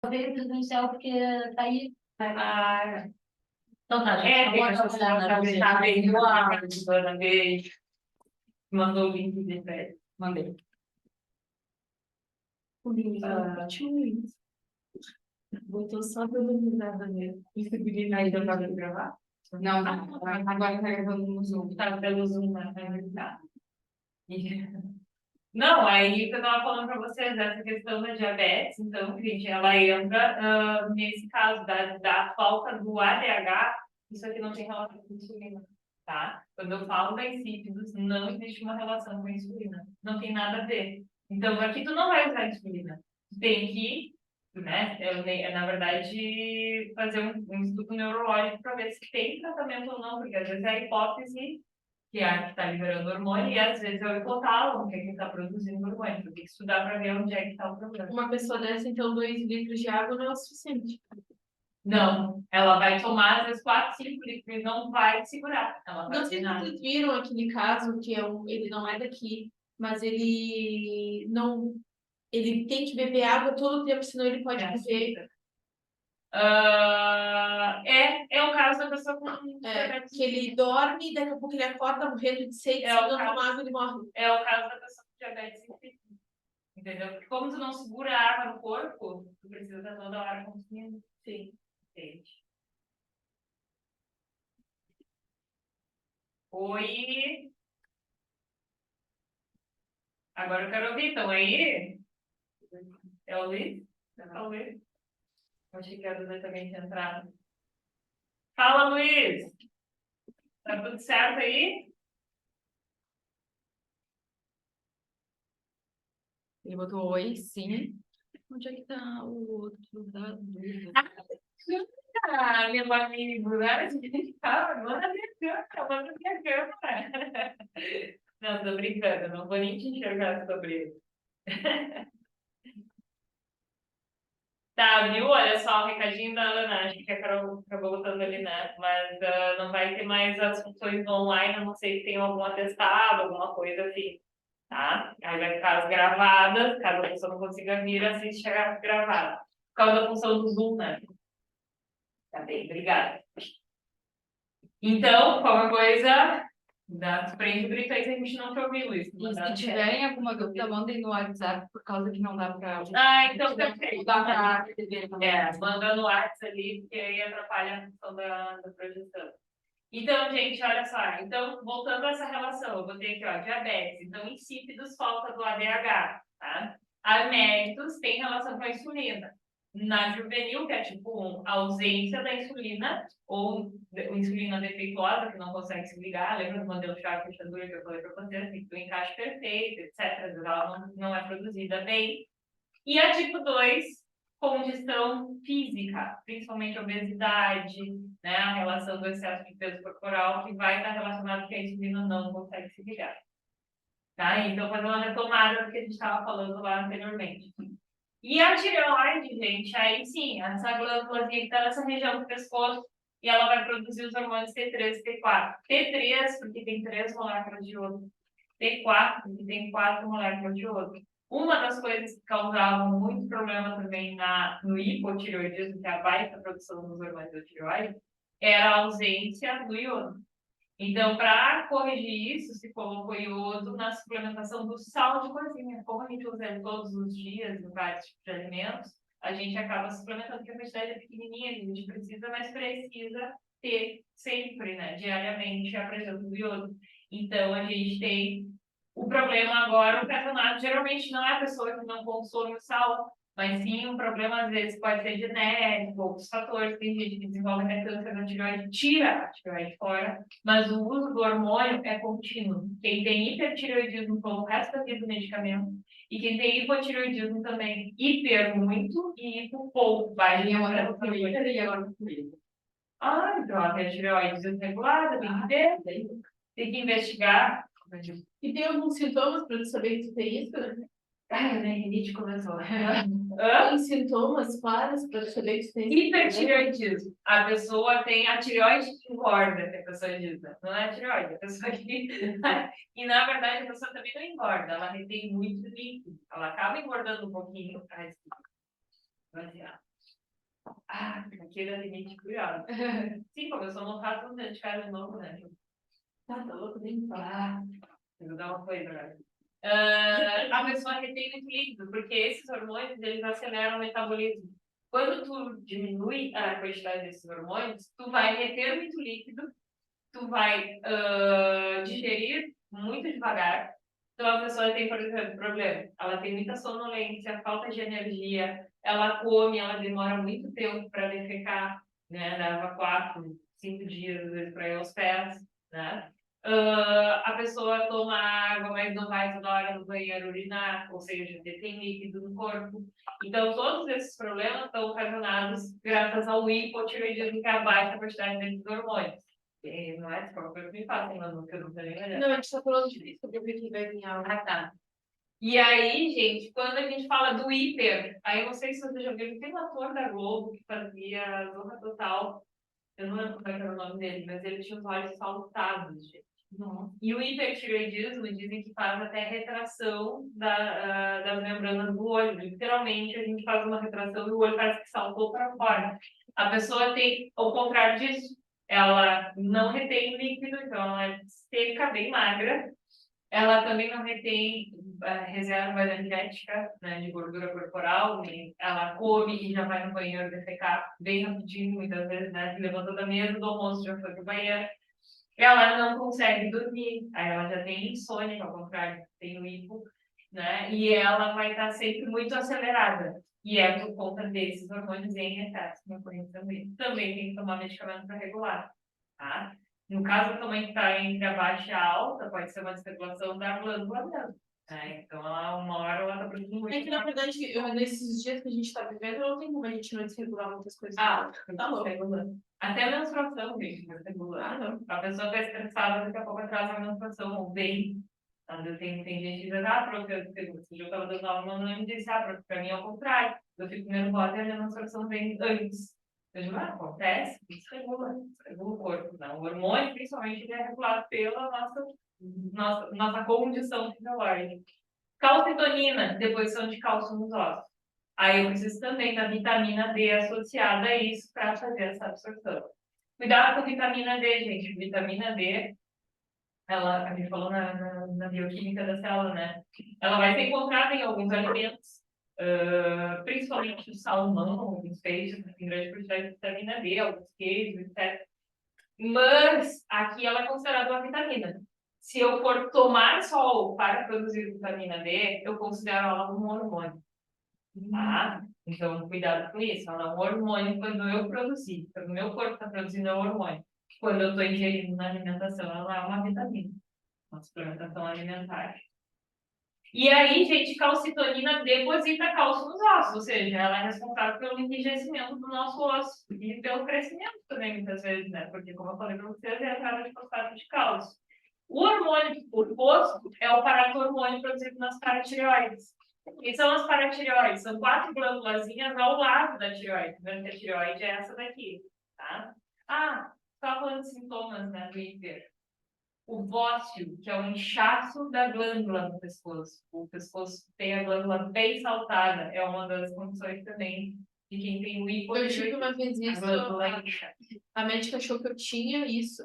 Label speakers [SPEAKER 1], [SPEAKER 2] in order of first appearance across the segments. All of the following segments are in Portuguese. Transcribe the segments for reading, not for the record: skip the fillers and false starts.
[SPEAKER 1] ver presencial porque tá aí.
[SPEAKER 2] Ah,
[SPEAKER 1] Então tá, gente.
[SPEAKER 2] tem
[SPEAKER 1] Vamos
[SPEAKER 2] essa
[SPEAKER 1] trabalhar na
[SPEAKER 2] tá bem Ana Beijo. Mandou o link de pé. Mandei. Botou só pelo nada mesmo. Aí deu pra gravar? Não, agora tá gravando no Zoom. Tá pelo Zoom, né? Tá. Não, aí que eu tava falando para vocês dessa questão da diabetes, então, gente, ela entra nesse caso da falta do ADH, isso aqui não tem relação com insulina, tá? Quando eu falo da insípidos, não existe uma relação com a insulina, não tem nada a ver. Então, aqui tu não vai usar insulina, tu tem que, né, na verdade, fazer um estudo neurológico para ver se tem tratamento ou não, porque às vezes é a hipótese que é a que está liberando hormônio, e às vezes é o hipotálamo, que é quem está produzindo hormônio. Tem que estudar para ver onde é que está o problema.
[SPEAKER 3] Uma pessoa dessa, então, 2 litros de água não é o suficiente.
[SPEAKER 2] Não, ela vai tomar às vezes 4, 5 litros e não vai segurar. Ela vai
[SPEAKER 3] Não sei se
[SPEAKER 2] nada.
[SPEAKER 3] vocês viram aquele caso, que ele não é daqui, mas ele não. Ele tem que beber água todo o tempo, senão ele pode morrer.
[SPEAKER 2] É o caso da pessoa com
[SPEAKER 3] que ele dorme e daqui a pouco ele acorda morrendo de sede, se não tomar água ele morre.
[SPEAKER 2] É o caso da pessoa com diabetes insípida. Entendeu? Porque como tu não segura a água no corpo, tu precisa estar toda hora consumindo.
[SPEAKER 3] Sim.
[SPEAKER 2] Entende? Oi. Agora eu quero ouvir, então aí? É o Luiz? É o Luiz? Achei que a Duda também tinha entrado. Fala, Luiz! Tá tudo certo aí?
[SPEAKER 4] Ele botou oi, sim. Onde é que tá o outro da Duda?
[SPEAKER 2] Meu amigo, agora a gente fala, manda minha câmera. Não, tô brincando, não vou nem te enxergar sobre isso. Tá, viu? Olha só o recadinho da Ana, acho que a Carol acabou botando ali, né? Mas não vai ter mais as funções online, eu não sei se tem algum atestado, alguma coisa assim, tá? Aí vai ficar as gravadas, caso a pessoa não consiga vir, assiste a gravada. Por causa da função do Zoom, né? Tá bem, obrigada. Então, qualquer coisa, dá frente o grito aí se a gente não te ouviu, Luiz.
[SPEAKER 4] E se tiverem alguma dúvida, mandem no WhatsApp, por causa que não dá para...
[SPEAKER 2] Então perfeito.
[SPEAKER 4] Dá para receber também.
[SPEAKER 2] Manda no WhatsApp ali, porque aí atrapalha a função da projeção. Então, gente, olha só. Então, voltando a essa relação, eu botei aqui, ó, diabetes. Então, insípidos, falta do ADH, tá? Amélitos tem relação com a insulina. Na juvenil, que é tipo 1, ausência da insulina, ou insulina defeituosa, que não consegue se ligar. Lembra do modelo chave fechadura que eu falei para vocês? Tem que ter um encaixe perfeito, etc. Ela não é produzida bem. E a tipo 2, congestão física, principalmente obesidade, né, a relação do excesso de peso corporal, que vai estar relacionado com que a insulina não consegue se ligar. Tá? Então, fazer uma retomada do que a gente estava falando lá anteriormente. E a tireoide, gente, aí sim, essa glândula que está nessa região do pescoço, e ela vai produzir os hormônios T3 e T4. T3, porque tem 3 moléculas de iodo. T4, porque tem 4 moléculas de iodo. Uma das coisas que causavam muito problema também no hipotireoidismo, que é a baixa produção dos hormônios da tireoide, era a ausência do iodo. Então, para corrigir isso, se colocou iodo na suplementação do sal de cozinha. Como a gente usa ele todos os dias em vários tipos de alimentos, a gente acaba suplementando, porque a quantidade é pequenininha, a gente precisa, mas precisa ter sempre, né, diariamente, a presença do iodo. Então, a gente tem o problema agora, o carbonato, geralmente não é a pessoa que não consome o sal, mas sim um problema, às vezes, pode ser genético, outros fatores. Tem gente que desenvolve até câncer na tireoide, tira a tireoide fora, mas o uso do hormônio é contínuo. Quem tem hipertireoidismo toma o resto da vida do medicamento, e quem tem hipotireoidismo também, hiper muito e hipo pouco. Vai,
[SPEAKER 4] e agora com hiper e agora com
[SPEAKER 2] então a tireoide desregulada, tem que investigar.
[SPEAKER 3] E tem alguns sintomas para saber que tu tem isso?
[SPEAKER 2] A rinite começou.
[SPEAKER 3] Tem sintomas claros para saber que tu tem isso?
[SPEAKER 2] Hipertireoidismo. A pessoa tem a tireoide que engorda, que a pessoa diz. Não é a tireoide, a pessoa que... E, na verdade, a pessoa também não engorda. Ela retém muito líquido. Ela acaba engordando um pouquinho. Aquele limite curioso. Sim, começou a montar tudo dentro de casa de novo, né? Tá louco, nem falar. Vou dar uma coisa agora. A pessoa retém muito líquido, porque esses hormônios, eles aceleram o metabolismo. Quando tu diminui a quantidade desses hormônios, tu vai reter muito líquido, tu vai digerir muito devagar. Então, a pessoa tem, por exemplo, problema. Ela tem muita sonolência, falta de energia, ela come, ela demora muito tempo para defecar, né? Leva 4, 5 dias, às vezes, para ir aos pés, né? A pessoa toma água, mas não vai toda hora no banheiro urinar, ou seja, detém líquido no corpo. Então, todos esses problemas estão ocasionados graças ao hipotireoidismo, que é a baixa quantidade desses hormônios. E não é só coisa que me fazem, mas não, que eu não falei melhor.
[SPEAKER 3] Não, a gente tá falando disso, sobre o que vai vir aula.
[SPEAKER 2] Ah, tá. E aí, gente, quando a gente fala do hiper, aí eu não sei se vocês já viram, tem um ator da Globo que fazia Zorra Total, eu não lembro como era o nome dele, mas ele tinha os olhos saltados, gente. E o hipertireoidismo dizem que faz até retração das membranas do olho. Literalmente, a gente faz uma retração e o olho parece que saltou para fora. A pessoa tem o contrário disso. Ela não retém líquido, então ela é seca, bem magra. Ela também não retém reserva energética, né, de gordura corporal. Ela come e já vai no banheiro defecar bem rapidinho, muitas vezes, né? Se levantou da mesa do almoço, já foi pro banheiro. Ela não consegue dormir, aí ela já tem insônia, ao contrário, tem o hipo, né? E ela vai estar sempre muito acelerada. E é por conta desses hormônios em excesso, como eu conheço também. Também tem que tomar medicamento para regular, tá? No caso da mãe que está entre a baixa e a alta, pode ser uma desregulação da glândula mesmo. Né? Então, uma hora ela está produzindo muito.
[SPEAKER 3] É que, na verdade, nesses dias que a gente tá vivendo, não tem como a gente não desregular muitas coisas.
[SPEAKER 2] Tá
[SPEAKER 3] louco.
[SPEAKER 2] regulando. Até a menstruação, gente, vai regular.
[SPEAKER 3] Não.
[SPEAKER 2] A pessoa está estressada, daqui a pouco atrasa a menstruação, ou bem. Tem gente que diz, prof, eu estava dando aula, mas não me disse, prof, para mim é o contrário. Eu fico nervosa e a minha menstruação vem antes. Eu digo, acontece, isso regula o corpo. Não? O hormônio, principalmente, ele é regulado pela nossa condição fisiológica. Calcitonina, deposição de cálcio nos ossos. Aí eu preciso também da vitamina D associada a isso para fazer essa absorção. Cuidado com a vitamina D, gente. Vitamina D, a gente falou na bioquímica da célula, né? Ela vai ser encontrada em alguns alimentos, principalmente o salmão, alguns peixes, tem grande quantidade de vitamina D, alguns queijos, etc. Mas aqui ela é considerada uma vitamina. Se eu for tomar sol para produzir vitamina D, eu considero ela um hormônio. Tá? Então, cuidado com isso. Ela é um hormônio quando eu produzir. Quando o meu corpo está produzindo, é um hormônio. Quando eu estou ingerindo na alimentação, ela é uma vitamina. Uma suplementação alimentar. E aí, gente, calcitonina deposita cálcio nos ossos, ou seja, ela é responsável pelo enrijecimento do nosso osso e pelo crescimento também, muitas vezes, né? Porque, como eu falei para vocês, é a entrada de fosfato de cálcio. O hormônio oposto é o paratormônio produzido nas paratireoides. O que são as paratireoides? São 4 glândulazinhas ao lado da tireoide. Lembrando que a tireoide é essa daqui, tá? Só falando de sintomas, né, do hiper. O bócio, que é o inchaço da glândula no pescoço. O pescoço tem a glândula bem saltada. É uma das condições também de quem tem o hipotireoidismo.
[SPEAKER 3] Eu tive uma vez isso,
[SPEAKER 2] A glândula incha.
[SPEAKER 3] a médica achou que eu tinha isso.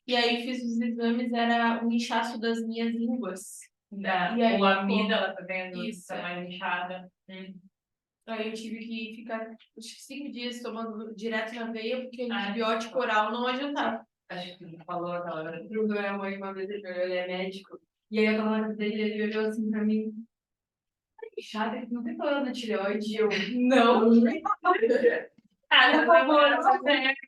[SPEAKER 3] E aí fiz os exames, era um inchaço das minhas línguas. E aí,
[SPEAKER 2] Ou a amígdala também,
[SPEAKER 3] isso,
[SPEAKER 2] está mais inchada.
[SPEAKER 3] Aí eu tive que ficar acho que 5 dias tomando direto na veia, porque
[SPEAKER 2] Ah,
[SPEAKER 3] antibiótico oral não adiantava.
[SPEAKER 2] Acho que tu falou aquela hora.
[SPEAKER 3] Pro meu mãe, uma vez ele é médico. E aí aquela hora dele, ele olhou assim pra mim. Chata, não tem problema na tireoide? Eu, não.
[SPEAKER 2] Por favor,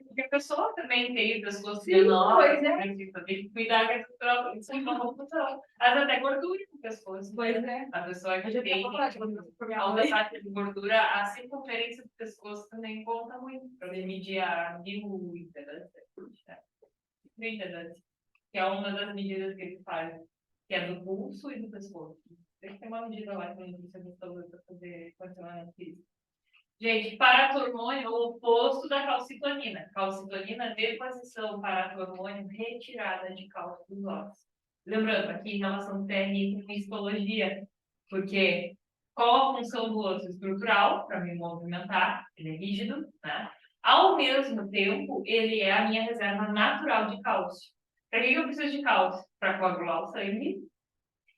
[SPEAKER 2] porque a pessoa também tem pescoço menor,
[SPEAKER 3] pois é.
[SPEAKER 2] tem que cuidar que essa troca, isso é uma confusão. Mas até gordura no pescoço.
[SPEAKER 3] Pois é.
[SPEAKER 2] A pessoa que
[SPEAKER 3] Eu já
[SPEAKER 2] tem
[SPEAKER 3] tinha falado com minha
[SPEAKER 2] alta
[SPEAKER 3] mãe.
[SPEAKER 2] taxa de gordura, a circunferência do pescoço também conta muito para medir a bioimpedância. Bioimpedância, que é uma das medidas que ele faz, que é do pulso e do pescoço. Tem que ter uma medida lá que a gente precisa para fazer funcionar física. Gente, paratormônio é o oposto da calcitonina. Calcitonina, deposição, paratormônio, retirada de cálcio dos ossos. Lembrando, aqui em relação técnica com histologia, porque Qual a função do osso estrutural? Para me movimentar, ele é rígido, né? Ao mesmo tempo, ele é a minha reserva natural de cálcio. Para que eu preciso de cálcio? Para coagular o sangue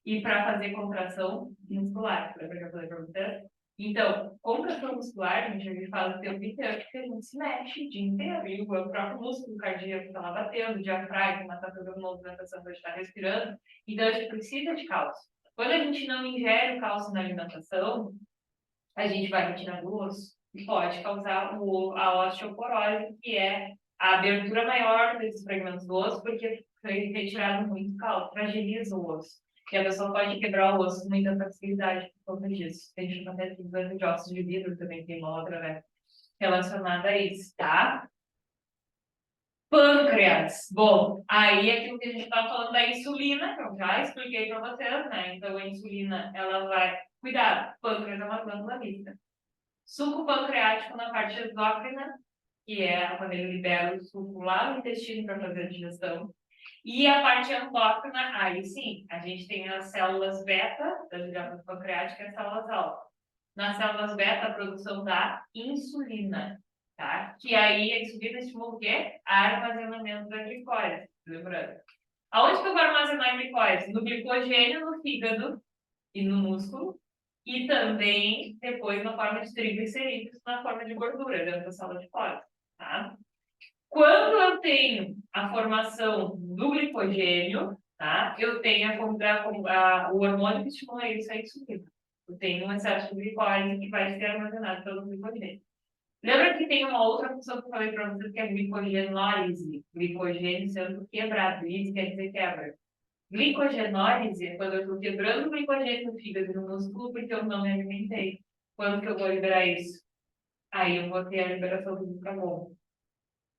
[SPEAKER 2] e para fazer contração muscular. Lembra que eu falei para você? Então, contração muscular, a gente faz o tempo inteiro, porque a gente se mexe o dia inteiro. E o próprio músculo cardíaco está lá batendo, o diafragma está fazendo movimentação para estar respirando. Então, a gente precisa de cálcio. Quando a gente não ingere o cálcio na alimentação, a gente vai retirar do osso e pode causar a osteoporose, que é a abertura maior desses fragmentos do osso, porque foi retirado muito cálcio, fragiliza o osso. E a pessoa pode quebrar o osso com muita facilidade por conta disso. Tem gente que acontece com de ossos de vidro também, tem uma outra, né, relacionada a isso, tá? Pâncreas. Bom, aí é aquilo que a gente estava falando da insulina, que eu já expliquei para vocês, né? Então, a insulina, ela vai... Cuidado, pâncreas é uma glândula mista. Suco pancreático na parte exócrina, que é quando ele libera o suco lá no intestino para fazer a digestão. E a parte endócrina, aí sim, a gente tem as células beta, das glândulas pancreáticas e as células alfa. Nas células beta, a produção da insulina, tá? Que aí a insulina estimula o quê? Armazenamento da glicose, lembrando. Aonde que eu vou armazenar a glicose? No glicogênio, no fígado e no músculo. E também, depois, na forma de triglicerídeos, na forma de gordura, dentro da célula de Cori, tá? Quando eu tenho a formação do glicogênio, tá? Eu tenho o hormônio que estimula isso, a insulina. Eu tenho um excesso de glicose que vai ser armazenado pelo glicogênio. Lembra que tem uma outra função que eu falei para vocês, que é a glicogenólise. Glicogênio sendo quebrado. Isso quer dizer quebra. Glicogenólise é quando eu estou quebrando o glicogênio no fígado e no músculo porque eu não me alimentei. Quando que eu vou liberar isso? Aí eu vou ter a liberação do glucagon.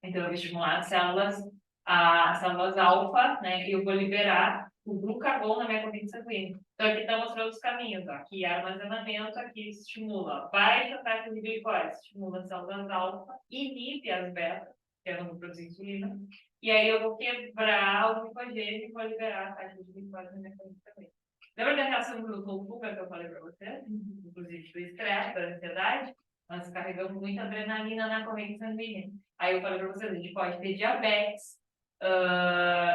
[SPEAKER 2] Então, eu vou estimular as células alfa, né? E eu vou liberar o glucagon na minha corrente sanguínea. Então, aqui está mostrando os caminhos, ó. Aqui é armazenamento, aqui estimula baixa taxa de glicose, estimula as células alfa, inibe as beta, que é não produzir insulina, e aí eu vou quebrar o glicogênio e vou liberar a taxa de glicose na minha corrente sanguínea. Lembra da reação do fuga que eu falei para você? Inclusive do estresse, da ansiedade? Nós carregamos muita adrenalina na corrente sanguínea. Aí eu falei para vocês, a gente pode ter diabetes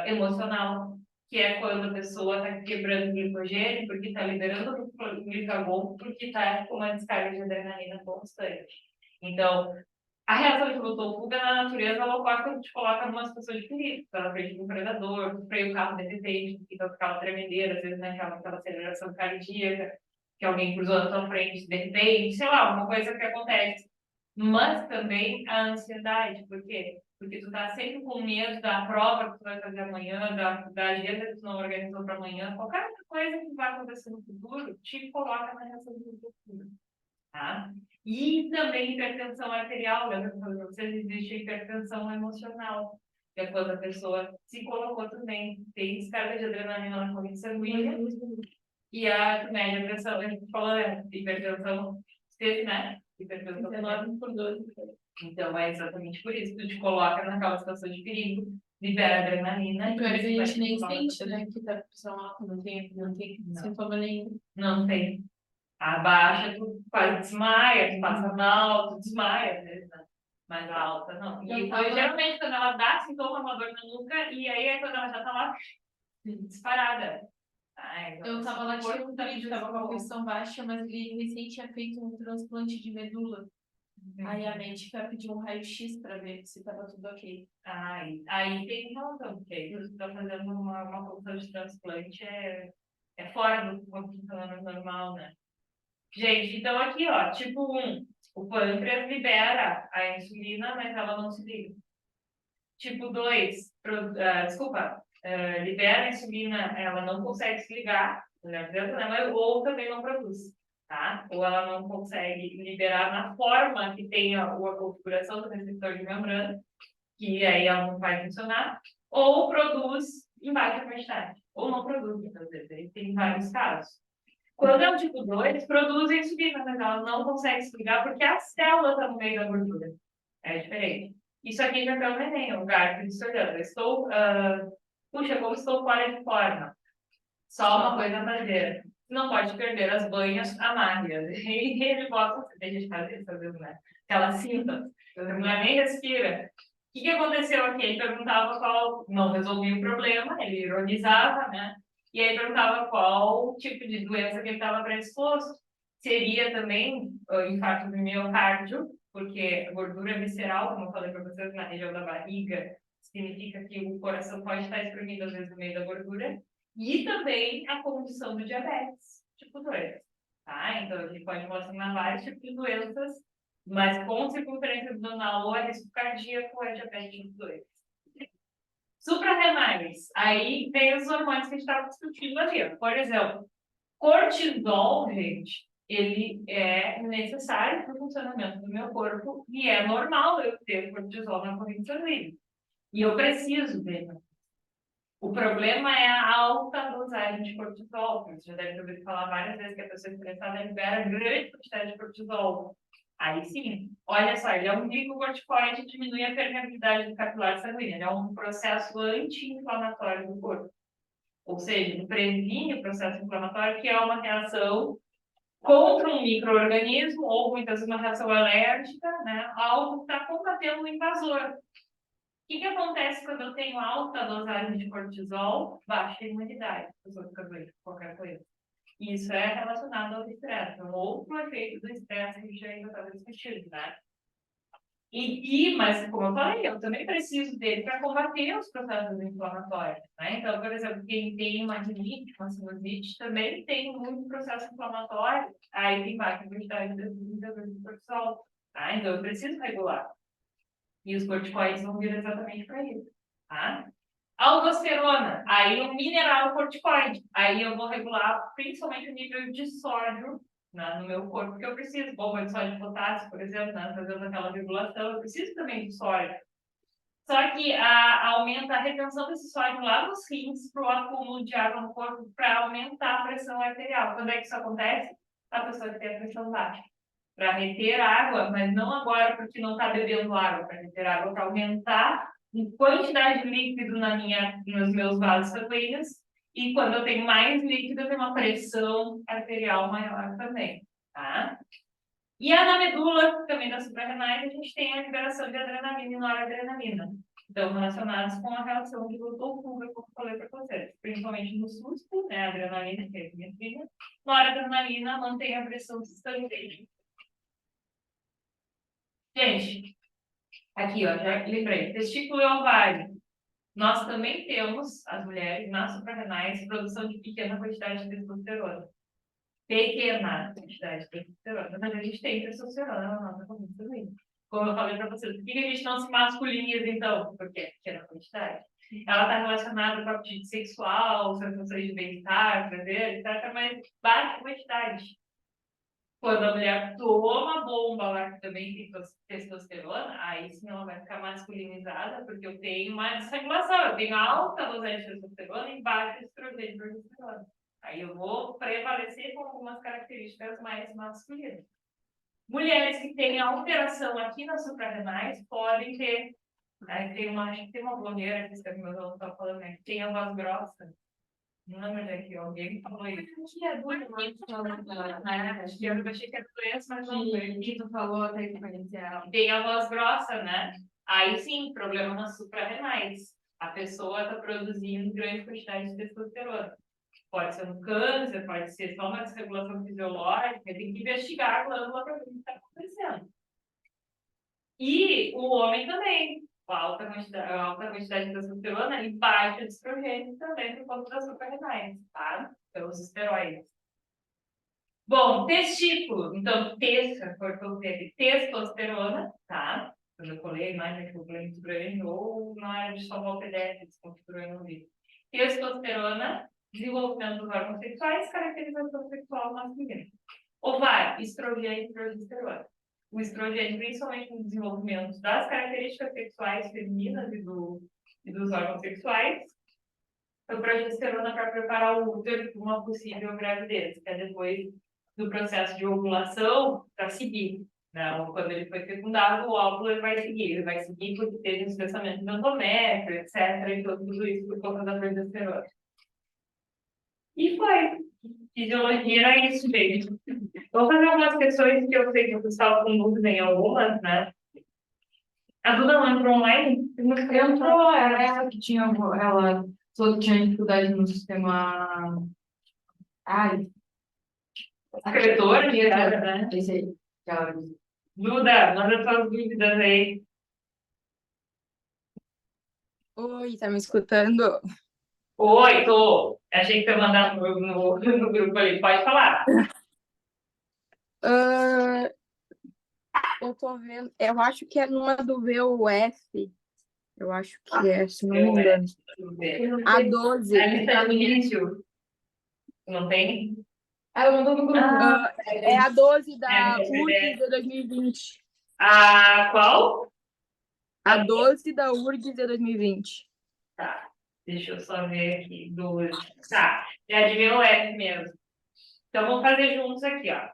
[SPEAKER 2] emocional, que é quando a pessoa está quebrando o glicogênio, porque está liberando o glucagon, porque está com uma descarga de adrenalina constante. Então, a reação de luta ou fuga na natureza, ela ocorre quando te coloca numa situação de perigo, pela frente de um predador, freia o carro de repente, fica com aquela tremedeira, às vezes, né, aquela aceleração cardíaca, que alguém cruzou na tua frente de repente, sei lá, alguma coisa que acontece. Mas também a ansiedade, por quê? Porque tu tá sempre com medo da prova que tu vai fazer amanhã, da agenda que tu não organizou para amanhã, qualquer outra coisa que vai acontecer no futuro, te coloca na reação do futuro, tá? E também hipertensão arterial, lembra que eu falei para vocês, existe hipertensão emocional, que é quando a pessoa se colocou também, tem descarga de adrenalina na corrente sanguínea, e a média pressão, a gente falou, hipertensão, esteve, né? Hipertensão
[SPEAKER 3] 19/12.
[SPEAKER 2] Então, é exatamente por isso que tu te coloca naquela situação de perigo, libera adrenalina.
[SPEAKER 3] E pior é que a gente nem
[SPEAKER 2] vai
[SPEAKER 3] sente, né? Que tá com pressão alta, não tem
[SPEAKER 2] Não.
[SPEAKER 3] sintoma nenhum.
[SPEAKER 2] Não tem. Abaixa, tu quase desmaia, tu passa mal, tu desmaia, às vezes, né? Mas a alta não. E geralmente, quando ela dá sintoma, uma dor na nuca, e aí é quando ela já tá lá disparada.
[SPEAKER 3] Eu tava lá, tinha um vídeo, tava com a pressão baixa, mas ele recém tinha feito um transplante de medula. Aí a médica pediu um raio-x para ver se tava tudo ok.
[SPEAKER 2] Aí tem relação, porque aí você está fazendo uma função de transplante, é fora do funcionamento normal, né? Gente, então aqui, ó, tipo 1, o pâncreas libera a insulina, mas ela não se liga. Tipo 2, libera a insulina, ela não consegue se ligar, né? Ou também não produz, tá? Ou ela não consegue liberar na forma que tem a configuração do receptor de membrana, que aí ela não vai funcionar, ou produz em baixa quantidade, ou não produz, muitas vezes, aí tem vários casos. Quando é o tipo 2, produz a insulina, mas ela não consegue se ligar porque a célula está no meio da gordura. É diferente. Isso aqui já é o neném, o gárgio de olhando. Puxa, como estou fora de forma. Só uma coisa a fazer. Não pode perder as banhas amargas. E ele bota, tem gente que faz isso, às vezes, né? Aquela cinta, a mulher nem respira. O que aconteceu aqui? Ele perguntava qual, não resolvia o problema, ele ironizava, né? E aí perguntava qual tipo de doença que ele estava predisposto. Seria também infarto do miocárdio, porque gordura visceral, como eu falei para vocês, na região da barriga, significa que o coração pode estar espremido, às vezes, no meio da gordura. E também a condição do diabetes, tipo 2. Tá? Então, ele pode relacionar vários tipos de doenças, mas com circunferência abdominal ou é risco cardíaco ou é diabetes tipo 2. Suprarrenais. Aí vem os hormônios que a gente estava discutindo ali. Por exemplo, cortisol, gente, ele é necessário para o funcionamento do meu corpo e é normal eu ter cortisol na corrente sanguínea. E eu preciso dele. O problema é a alta dosagem de cortisol. Você já deve ter ouvido falar várias vezes que a pessoa estressada libera grande quantidade de cortisol. Aí sim, olha só, ele é um glicocorticoide que diminui a permeabilidade do capilar sanguíneo. Ele é um processo anti-inflamatório do corpo. Ou seja, ele previne o processo inflamatório, que é uma reação contra um micro-organismo, ou muitas vezes uma reação alérgica, né? Algo que está combatendo o invasor. O que acontece quando eu tenho alta dosagem de cortisol? Baixa imunidade, a pessoa fica doente, qualquer coisa. Isso é relacionado ao estresse, um outro efeito do estresse que já ainda estava discutido, né? Mas, como eu falei, eu também preciso dele para combater os processos inflamatórios, né? Então, por exemplo, quem tem uma rinite, uma sinusite, também tem muito processo inflamatório, aí tem baixa quantidade de cortisol, tá? Então, eu preciso regular. E os corticoides vão vir exatamente para isso, tá? Aldosterona, aí um mineral corticoide. Aí eu vou regular principalmente o nível de sódio, né, no meu corpo, porque eu preciso, bomba de sódio e potássio, por exemplo, né, fazendo aquela regulação, eu preciso também de sódio. Só que aumenta a retenção desse sódio lá nos rins para o acúmulo de água no corpo para aumentar a pressão arterial. Quando é que isso acontece? A pessoa que tem a pressão baixa. Para reter água, mas não agora porque não está bebendo água, para reter água, para aumentar a quantidade de líquido nos meus vasos sanguíneos, e quando eu tenho mais líquido, eu tenho uma pressão arterial maior também, tá? E na medula, também das suprarrenais, a gente tem a liberação de adrenalina e noradrenalina. Então, relacionados com a reação de glucofuga, como eu falei para vocês, principalmente no susto, né, a adrenalina, que é a epinefrina, noradrenalina mantém a pressão sanguínea. Gente, aqui, ó, já lembrei. Testículo e ovário. Nós também temos, as mulheres, nas suprarrenais, produção de pequena quantidade de testosterona. Pequena quantidade de testosterona. Mas a gente tem testosterona na nossa corrente também. Como eu falei para vocês, por que a gente não se masculiniza, então? Porque é pequena quantidade. Ela está relacionada com a apetite sexual, sensações de bem-estar, prazer, etc., mas baixa quantidade. Quando a mulher toma bomba lá, que também tem testosterona, aí sim ela vai ficar masculinizada, porque eu tenho uma desregulação, eu tenho alta dosagem de testosterona e baixa estrogênio e progesterona. Aí eu vou prevalecer com algumas características mais masculinas. Mulheres que têm alteração aqui nas suprarrenais podem ter, acho que tem uma blogueira que escreve meu aluno estava falando, né, que tem a voz grossa. Não lembro onde é que alguém falou isso.
[SPEAKER 3] Acho que é doença,
[SPEAKER 2] Acho que eu achei que era doença, mas não foi.
[SPEAKER 3] que tu falou até que conhecia.
[SPEAKER 2] Tem a voz grossa, né? Aí sim, problema nas suprarrenais. A pessoa está produzindo grande quantidade de testosterona. Pode ser um câncer, pode ser só uma desregulação fisiológica, tem que investigar a glândula para ver o que está acontecendo. E o homem também. A alta quantidade de testosterona e baixa de estrogênio também por conta das suprarrenais, tá? Pelos esteroides. Bom, testículo. Então, testosterona, tá? Quando eu falei a imagem que eu falei muito grande, ou na área de salvar o PDF, desconfigurando no vídeo. Testosterona, desenvolvimento dos órgãos sexuais, caracterização sexual masculina. Ovário, estrogênio e progesterona. O estrogênio, principalmente no desenvolvimento das características sexuais femininas e dos órgãos sexuais. A progesterona para preparar o útero para uma possível gravidez, que é depois do processo de ovulação para seguir. Não, quando ele foi fecundado, o óvulo ele vai seguir porque teve um espessamento do endométrio, etc. E tudo isso por conta da progesterona. E foi. Fisiologia era isso, gente. Vou fazer algumas questões que eu sei que o pessoal com dúvida em algumas, né? A Duda não entrou online?
[SPEAKER 4] Entrou, era ela que tinha, ela falou que tinha dificuldade no sistema. Ai,
[SPEAKER 2] Escritora, né?
[SPEAKER 4] esse aí. Que ela-
[SPEAKER 2] Duda, manda suas dúvidas aí.
[SPEAKER 5] Oi, tá me escutando?
[SPEAKER 2] Oi, tô. Achei que você ia mandar no grupo ali. Pode falar.
[SPEAKER 5] Ah, eu tô vendo, eu acho que é numa do VUF, eu acho que é, se não me engano.
[SPEAKER 2] Deixa eu ver.
[SPEAKER 5] A 12.
[SPEAKER 2] Ali está no início. Não tem?
[SPEAKER 4] Ela mandou no grupo.
[SPEAKER 5] É a 12 da
[SPEAKER 2] É,
[SPEAKER 5] URGS de 2020.
[SPEAKER 2] A qual?
[SPEAKER 5] A 12 da URGS de 2020.
[SPEAKER 2] Tá. Deixa eu só ver aqui. Tá. É de VOF mesmo. Então, vamos fazer juntos aqui, ó.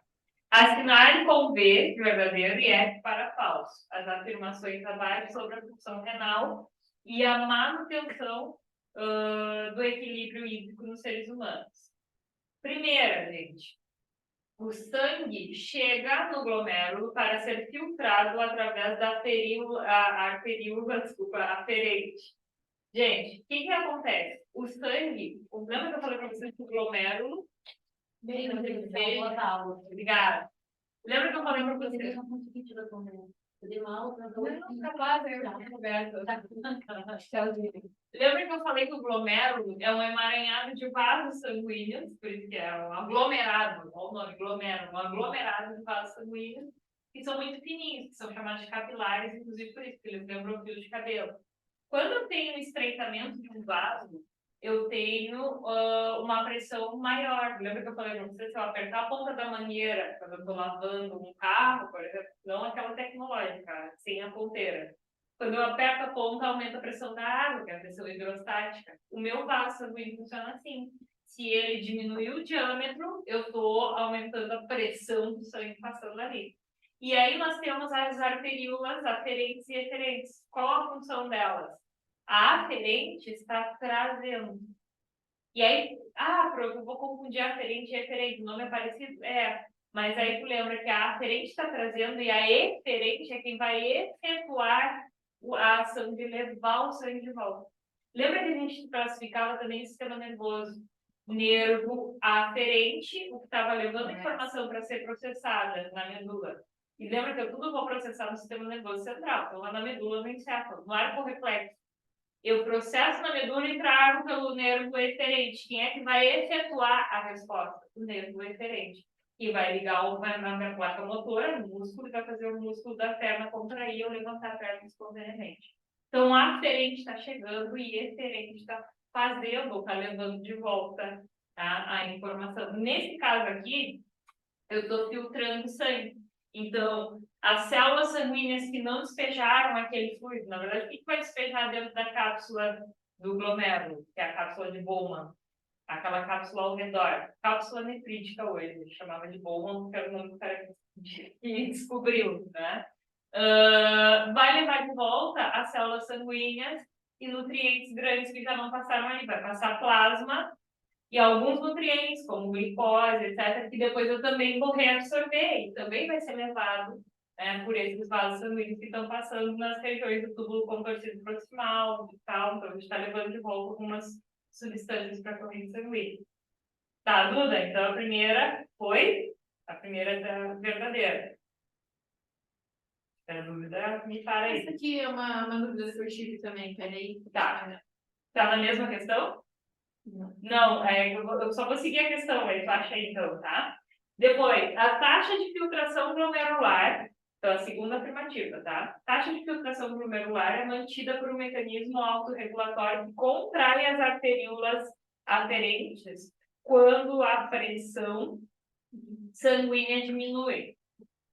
[SPEAKER 2] Assinar com V de verdadeiro e F para falso. As afirmações abaixo sobre a função renal e a manutenção do equilíbrio hídrico nos seres humanos. Primeira, gente. O sangue chega no glomérulo para ser filtrado através da aferente. Gente, o que acontece? O sangue, lembra que eu falei para vocês que o glomérulo.
[SPEAKER 1] Bem,
[SPEAKER 2] Obrigada. Lembra que eu falei para vocês?
[SPEAKER 1] Eu dei uma aula,
[SPEAKER 2] Não, capaz, Lembra que eu falei que o glomérolo é um emaranhado de vasos sanguíneos, por isso que é um aglomerado, olha o nome, glomérolo, um aglomerado de vasos sanguíneos, que são muito fininhos, que são chamados de capilares, inclusive por isso, que eles lembram fio de cabelo. Quando eu tenho um estreitamento de um vaso, eu tenho uma pressão maior. Lembra que eu falei para você, se eu apertar a ponta da mangueira, quando eu estou lavando um carro, por exemplo, não aquela tecnológica, sem a ponteira. Quando eu aperto a ponta, aumenta a pressão da água, que é a pressão hidrostática. O meu vaso sanguíneo funciona assim. Se ele diminuir o diâmetro, eu estou aumentando a pressão do sangue passando ali. E aí nós temos as arteríolas aferentes e eferentes. Qual a função delas? A aferente está trazendo. E aí, eu vou confundir aferente e eferente. O nome é parecido? É. Mas aí tu lembra que a aferente está trazendo e a eferente é quem vai efetuar a ação de levar o sangue de volta. Lembra que a gente classificava também o sistema nervoso? Nervo aferente, o que estava levando a informação para ser processada na medula. E lembra que eu tudo vou processar no sistema nervoso central, então lá na medula, no encéfalo, no arco reflexo. Eu processo na medula e trago pelo nervo eferente. Quem é que vai efetuar a resposta? O nervo eferente. E vai ligar na minha placa motora, no músculo, e vai fazer o músculo da perna contrair ou levantar a perna espontaneamente. Então, a aferente está chegando e eferente está fazendo, ou está levando de volta a informação. Nesse caso aqui, eu estou filtrando sangue. Então, as células sanguíneas que não despejaram aquele fluido, na verdade, o que vai despejar dentro da cápsula do glomérulo, que é a cápsula de Bowman? Aquela cápsula ao redor. Cápsula nefrítica hoje, ele chamava de Bowman, porque era o nome do cara que descobriu, né? Vai levar de volta as células sanguíneas e nutrientes grandes que já não passaram ali. Vai passar plasma e alguns nutrientes, como glicose, etc., que depois eu também vou reabsorver e também vai ser levado por esses vasos sanguíneos que estão passando nas regiões do túbulo contorcido proximal e tal. Então, a gente está levando de volta algumas substâncias para a corrente sanguínea. Tá, Duda? Então, a primeira foi a primeira verdadeira. A dúvida, me para aí.
[SPEAKER 3] Essa aqui é uma dúvida que eu tive também, peraí.
[SPEAKER 2] Tá. Tá na mesma questão? Não, eu só vou seguir a questão, aí tu acha aí então, tá? Depois, a taxa de filtração glomerular, então a segunda afirmativa, tá? Taxa de filtração glomerular é mantida por um mecanismo autorregulatório que contrai as arteríolas aferentes quando a pressão sanguínea diminui.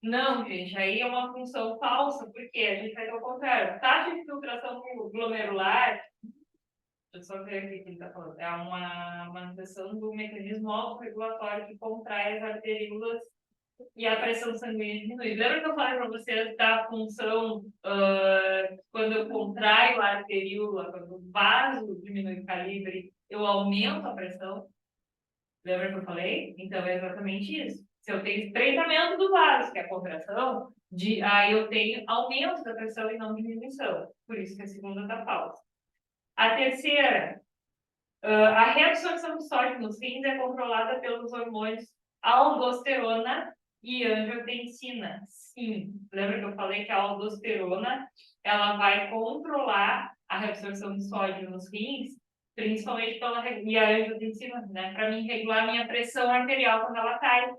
[SPEAKER 2] Não, gente, aí é uma função falsa, porque a gente vai ter o contrário. Taxa de filtração glomerular, deixa eu só ver aqui o que ele está falando, é uma manutenção do mecanismo autorregulatório que contrai as arteríolas e a pressão sanguínea diminui. Lembra que eu falei para vocês da função quando eu contraio a arteríola, quando o vaso diminui o calibre, eu aumento a pressão? Lembra que eu falei? Então é exatamente isso. Se eu tenho estreitamento do vaso, que é a contração, aí eu tenho aumento da pressão e não diminuição. Por isso que a segunda está falsa. A terceira, a reabsorção de sódio nos rins é controlada pelos hormônios aldosterona e angiotensina. Sim, lembra que eu falei que a aldosterona ela vai controlar a reabsorção de sódio nos rins, principalmente e a angiotensina, né, para mim regular a minha pressão arterial quando ela cai.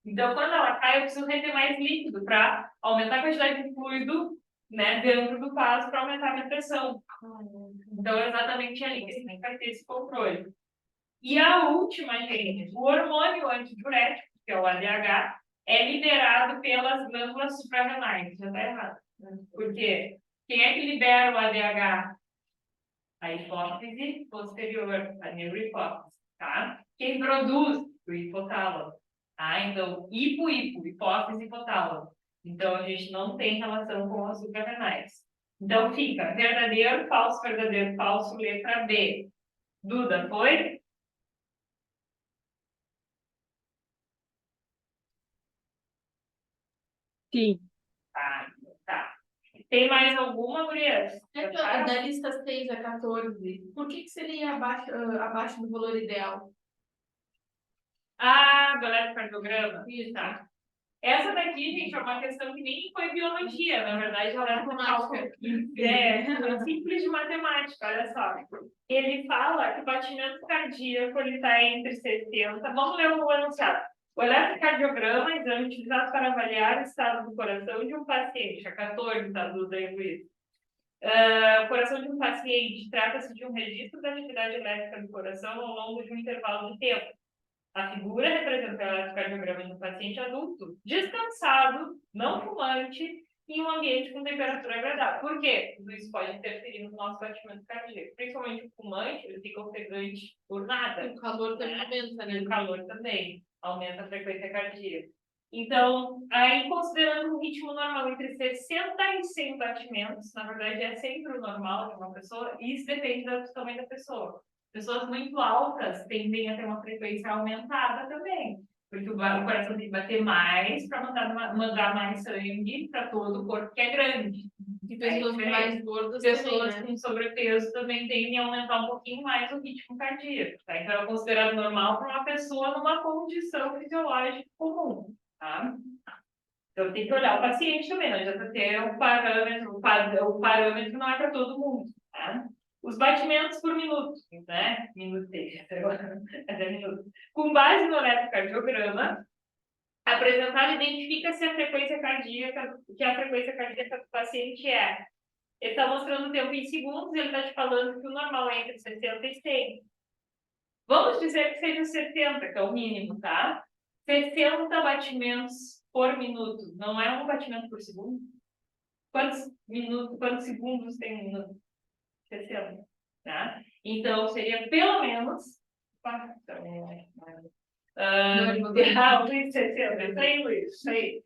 [SPEAKER 2] Então, quando ela cai, eu preciso reter mais líquido para aumentar a quantidade de fluido, né, dentro do vaso para aumentar a minha pressão. Então, é exatamente ali que você tem que ter esse controle. E a última, gente, o hormônio antidiurético, que é o ADH, é liberado pelas glândulas suprarrenais. Já está errado. Por quê? Quem é que libera o ADH? A hipófise posterior, a neurohipófise, tá? Quem produz? O hipotálamo. Tá? Então, hipófise e hipotálamo. Então, a gente não tem relação com as suprarrenais. Então, fica verdadeiro, falso, letra B. Duda, foi?
[SPEAKER 5] Sim.
[SPEAKER 2] Tá. Tem mais alguma, gurias?
[SPEAKER 3] Da lista 6 a 14, por que seria abaixo do valor ideal?
[SPEAKER 2] Ah, do eletrocardiograma. Tá. Essa daqui, gente, é uma questão que nem foi biologia, na verdade, ela é
[SPEAKER 3] Matemática.
[SPEAKER 2] É simples de matemática, olha só. Ele fala que o batimento cardíaco está entre 60. Vamos ler o enunciado. O eletrocardiograma, exame utilizado para avaliar o estado do coração de um paciente. A 14, tá, Duda e Luiz? O coração de um paciente trata-se de um registro da atividade elétrica do coração ao longo de um intervalo de tempo. A figura representa o eletrocardiograma de um paciente adulto, descansado, não fumante, em um ambiente com temperatura agradável. Por quê? Tudo isso pode interferir no nosso batimento cardíaco. Principalmente o fumante, ele fica ofegante por nada.
[SPEAKER 3] O calor também aumenta, né?
[SPEAKER 2] E o calor também aumenta a frequência cardíaca. Então, aí considerando um ritmo normal entre 60 e 100 batimentos, na verdade é sempre o normal de uma pessoa, e isso depende do tamanho da pessoa. Pessoas muito altas tendem a ter uma frequência aumentada também, porque o coração tem que bater mais para mandar mais sangue para todo o corpo que é grande.
[SPEAKER 3] E pessoas mais gordas
[SPEAKER 2] Pessoas
[SPEAKER 3] também, né?
[SPEAKER 2] com sobrepeso também tendem a aumentar um pouquinho mais o ritmo cardíaco, tá? Então é considerado normal para uma pessoa numa condição fisiológica comum, tá? Então tem que olhar o paciente também, não adianta ter um parâmetro, o parâmetro não é para todo mundo, tá? Os batimentos por minuto, né? Até minuto. Com base no eletrocardiograma, apresentado, identifica-se a frequência cardíaca, que a frequência cardíaca do paciente é. Ele está mostrando o tempo em segundos, ele está te falando que o normal é entre 60 e 100. Vamos dizer que seja 70, que é o mínimo, tá? 60 batimentos por minuto. Não é um batimento por segundo? Quantos segundos tem um minuto? 60, tá? Então, seria pelo menos... Luiz, 60. Isso aí, Luiz. Isso aí.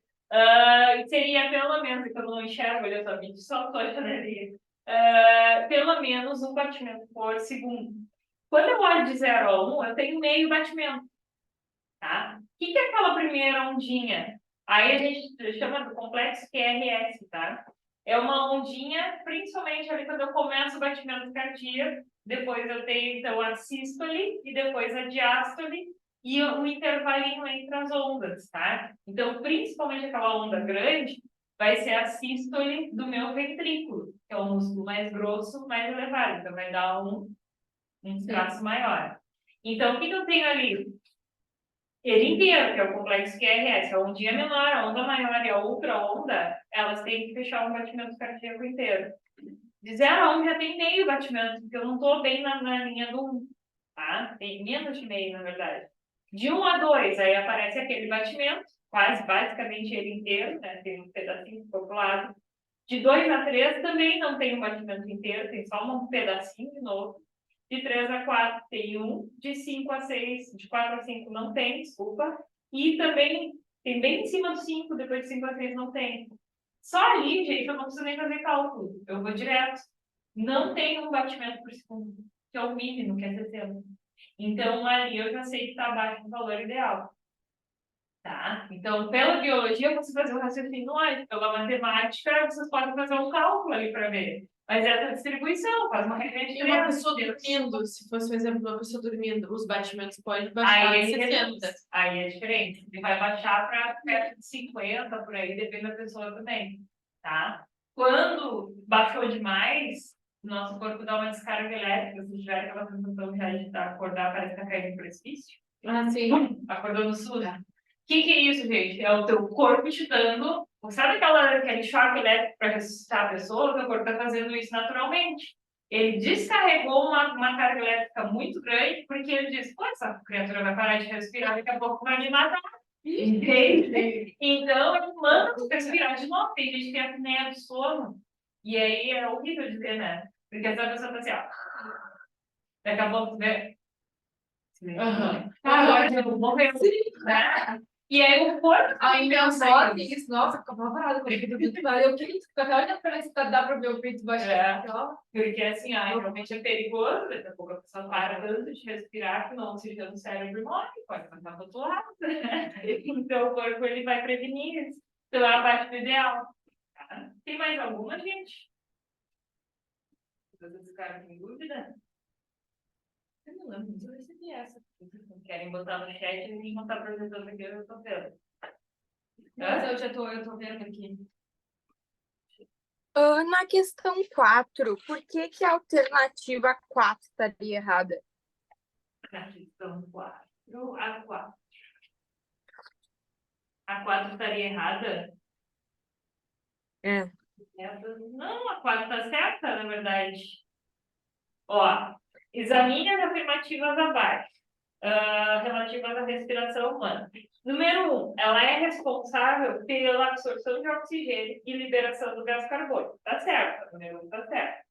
[SPEAKER 2] Seria pelo menos, que eu não enxergo, olha só, só estou a janelinha. Pelo menos um batimento por segundo. Quando eu olho de 0 a 1, eu tenho meio batimento. Tá? O que é aquela primeira ondinha? Aí a gente chama do complexo QRS, tá? É uma ondinha, principalmente ali quando eu começo o batimento cardíaco, depois eu tenho, então, a sístole e depois a diástole e o intervalinho entre as ondas, tá? Então, principalmente aquela onda grande, vai ser a sístole do meu ventrículo, que é o músculo mais grosso, mais elevado. Então, vai dar um traço maior. Então, o que eu tenho ali? Ele inteiro, que é o complexo QRS, a ondinha menor, a onda maior e a outra onda, elas têm que fechar um batimento cardíaco inteiro. De 0 a 1 já tem meio batimento, porque eu não estou bem na linha do 1, tá? Tem menos de meio, na verdade. De 1 a 2, aí aparece aquele batimento, quase basicamente ele inteiro, né? Tem um pedacinho populado. De 2 a 3 também não tem um batimento inteiro, tem só um pedacinho de novo. De 3 a 4 tem um, de 5 a 6, de 4 a 5 não tem, desculpa. E também tem bem em cima do 5, depois de 5 a 6 não tem. Só ali, gente, eu não preciso nem fazer cálculo. Eu vou direto. Não tem um batimento por segundo, que é o mínimo, que é 60. Então, ali eu já sei que está abaixo do valor ideal. Tá? Então, pela biologia, você fazer um raciocínio lógico. Pela matemática, vocês podem fazer um cálculo ali para ver. Mas essa distribuição faz uma regra de
[SPEAKER 3] E uma
[SPEAKER 2] diferença.
[SPEAKER 3] pessoa dormindo, se fosse um exemplo de uma pessoa dormindo, os batimentos podem baixar
[SPEAKER 2] Aí
[SPEAKER 3] de
[SPEAKER 2] ele
[SPEAKER 3] 60.
[SPEAKER 2] reduz. Aí é diferente. Ele vai baixar para perto de 50, por aí, depende da pessoa também. Tá? Quando baixou demais, o nosso corpo dá uma descarga elétrica. Se tiver aquela sensação já de acordar, parece que está caindo no precipício.
[SPEAKER 3] Ah, sim.
[SPEAKER 2] Acordou no sul. O que é isso, gente? É o teu corpo te dando. Sabe aquele choque elétrico para ressuscitar a pessoa? O teu corpo está fazendo isso naturalmente. Ele descarregou uma carga elétrica muito grande, porque ele disse: pô, essa criatura vai parar de respirar, daqui a pouco vai me matar. Entende? Então, ele manda tu respirar de novo. Tem gente que tem apneia do sono. E aí é horrível de ver, né? Porque essa pessoa tá assim, ó. Daqui a pouco tu vê. Agora eu morreu. Né? E aí o corpo
[SPEAKER 4] A
[SPEAKER 2] também
[SPEAKER 4] minha
[SPEAKER 2] pensa
[SPEAKER 4] avó tem
[SPEAKER 2] nisso.
[SPEAKER 4] isso, nossa, fica apavorada quando eu fico do lado. Eu queria ficar olhando pra esse dá pra ver o peito baixando. Ó.
[SPEAKER 2] Porque assim, realmente é perigoso, daqui a pouco a pessoa para tanto de respirar que não oxigena o cérebro e morre, pode matar do outro lado. Então o corpo ele vai prevenir isso. Então é a parte do ideal. Tá? Tem mais alguma, gente? Vocês ficaram com dúvida? Eu não lembro se eu recebi essa. Vocês não querem botar no chat e ninguém botar para vocês aqui, eu tô vendo.
[SPEAKER 4] Mas eu tô vendo aqui.
[SPEAKER 5] Na questão 4, por que a alternativa 4 estaria errada?
[SPEAKER 2] Na questão 4. A 4. A 4 estaria errada?
[SPEAKER 5] É.
[SPEAKER 2] Não, a 4 está certa, na verdade. Ó, examine as afirmativas abaixo, relativas à respiração humana. Número 1, ela é responsável pela absorção de oxigênio e liberação do gás carbônico. Tá certo, número 1 tá certo.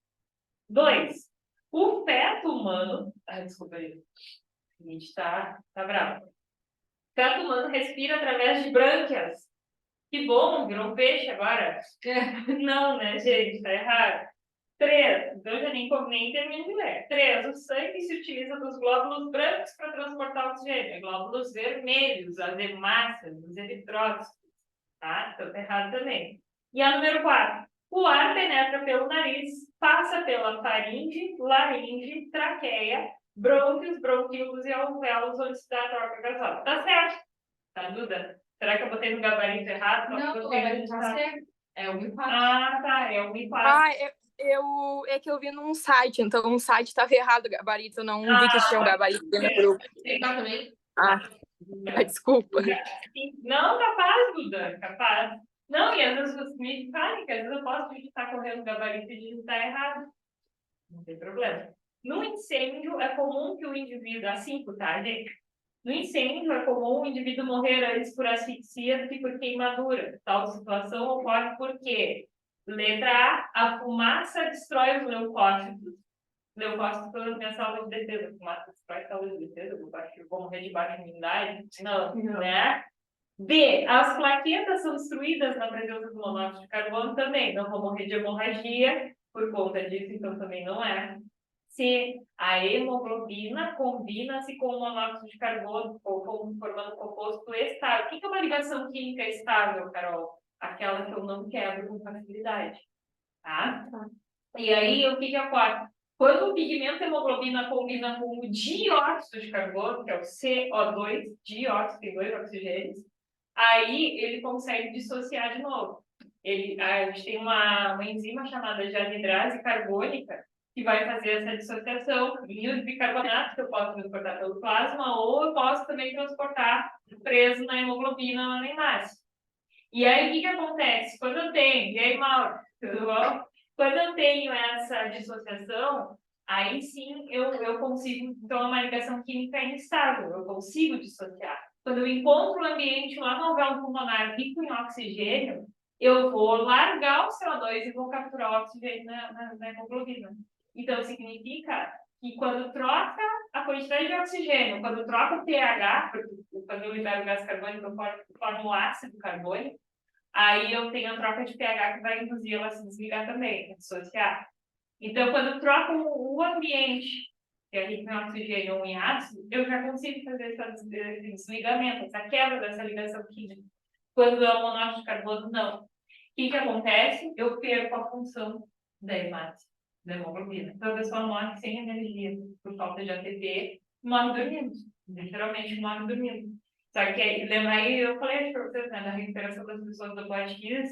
[SPEAKER 2] 2, o feto humano... desculpa aí. A gente tá bravo. O feto humano respira através de brânquias. Que bom, virou um peixe agora. Não, né, gente? Tá errado. 3, então já nem termino de ler. 3, o sangue se utiliza dos glóbulos brancos para transportar oxigênio. Glóbulos vermelhos, as hemácias, os eritrócitos. Tá? Então tá errado também. E a número 4, o ar penetra pelo nariz, passa pela faringe, laringe, traqueia, brônquios, bronquíolos e alvéolos, onde se dá a troca gasosa. Tá certo? Tá, Duda? Será que eu botei no gabarito errado?
[SPEAKER 4] Não, o gabarito tá certo. É 1 e 4.
[SPEAKER 2] Ah, tá. É 1 e 4.
[SPEAKER 5] É que eu vi num site, então o site estava errado o gabarito, eu não vi que tinha um gabarito dentro do grupo.
[SPEAKER 3] Tá também?
[SPEAKER 5] Desculpa.
[SPEAKER 2] Não, capaz, Duda, capaz. Não, e às vezes você me fala que às vezes eu posso digitar correndo o gabarito e digitar errado. Não tem problema. No incêndio, é comum que o indivíduo, assim, tá, gente? No incêndio, é comum o indivíduo morrer antes por asfixia do que por queimadura. Tal situação ocorre porque, letra A fumaça destrói os leucócitos. Leucócitos pelas minhas células de defesa. Fumaça destrói células de defesa. Eu vou morrer de baixa imunidade? Não, né? B, as plaquetas são destruídas na presença do monóxido de carbono também. Não vou morrer de hemorragia por conta disso, então também não é. C, a hemoglobina combina-se com o monóxido de carbono, formando composto estável. O que é uma ligação química estável, Carol? Aquela que eu não quebro com facilidade. Tá? E aí, o que ocorre? Quando o pigmento hemoglobina combina com o dióxido de carbono, que é o CO2, dióxido, tem 2 oxigênios, aí ele consegue dissociar de novo. A gente tem uma enzima chamada de anidrase carbônica que vai fazer essa dissociação em bicarbonato, que eu posso transportar pelo plasma, ou eu posso também transportar preso na hemoglobina ou na hemácia. E aí, o que acontece? Quando eu tenho... E aí, Mauro, tudo bom? Quando eu tenho essa dissociação, aí sim eu consigo... Então, é uma ligação química instável, eu consigo dissociar. Quando eu encontro o ambiente lá no alvéolo pulmonar rico em oxigênio, eu vou largar o CO2 e vou capturar o oxigênio na hemoglobina. Então, significa que quando troca a quantidade de oxigênio, quando troca o pH, quando eu libero o gás carbônico, eu formo o ácido carbônico, aí eu tenho a troca de pH que vai induzir ela a se desligar também, a dissociar. Então, quando eu troco o ambiente que é rico em oxigênio ou em ácido, eu já consigo fazer esse desligamento, essa quebra dessa ligação química. Quando é o monóxido de carbono, não. O que acontece? Eu perco a função da hemácia, da hemoglobina. Então, a pessoa morre sem energia por falta de ATP, morre dormindo. Literalmente morre dormindo. Só que aí, lembra aí, eu falei para vocês, né, da recuperação das pessoas do Boate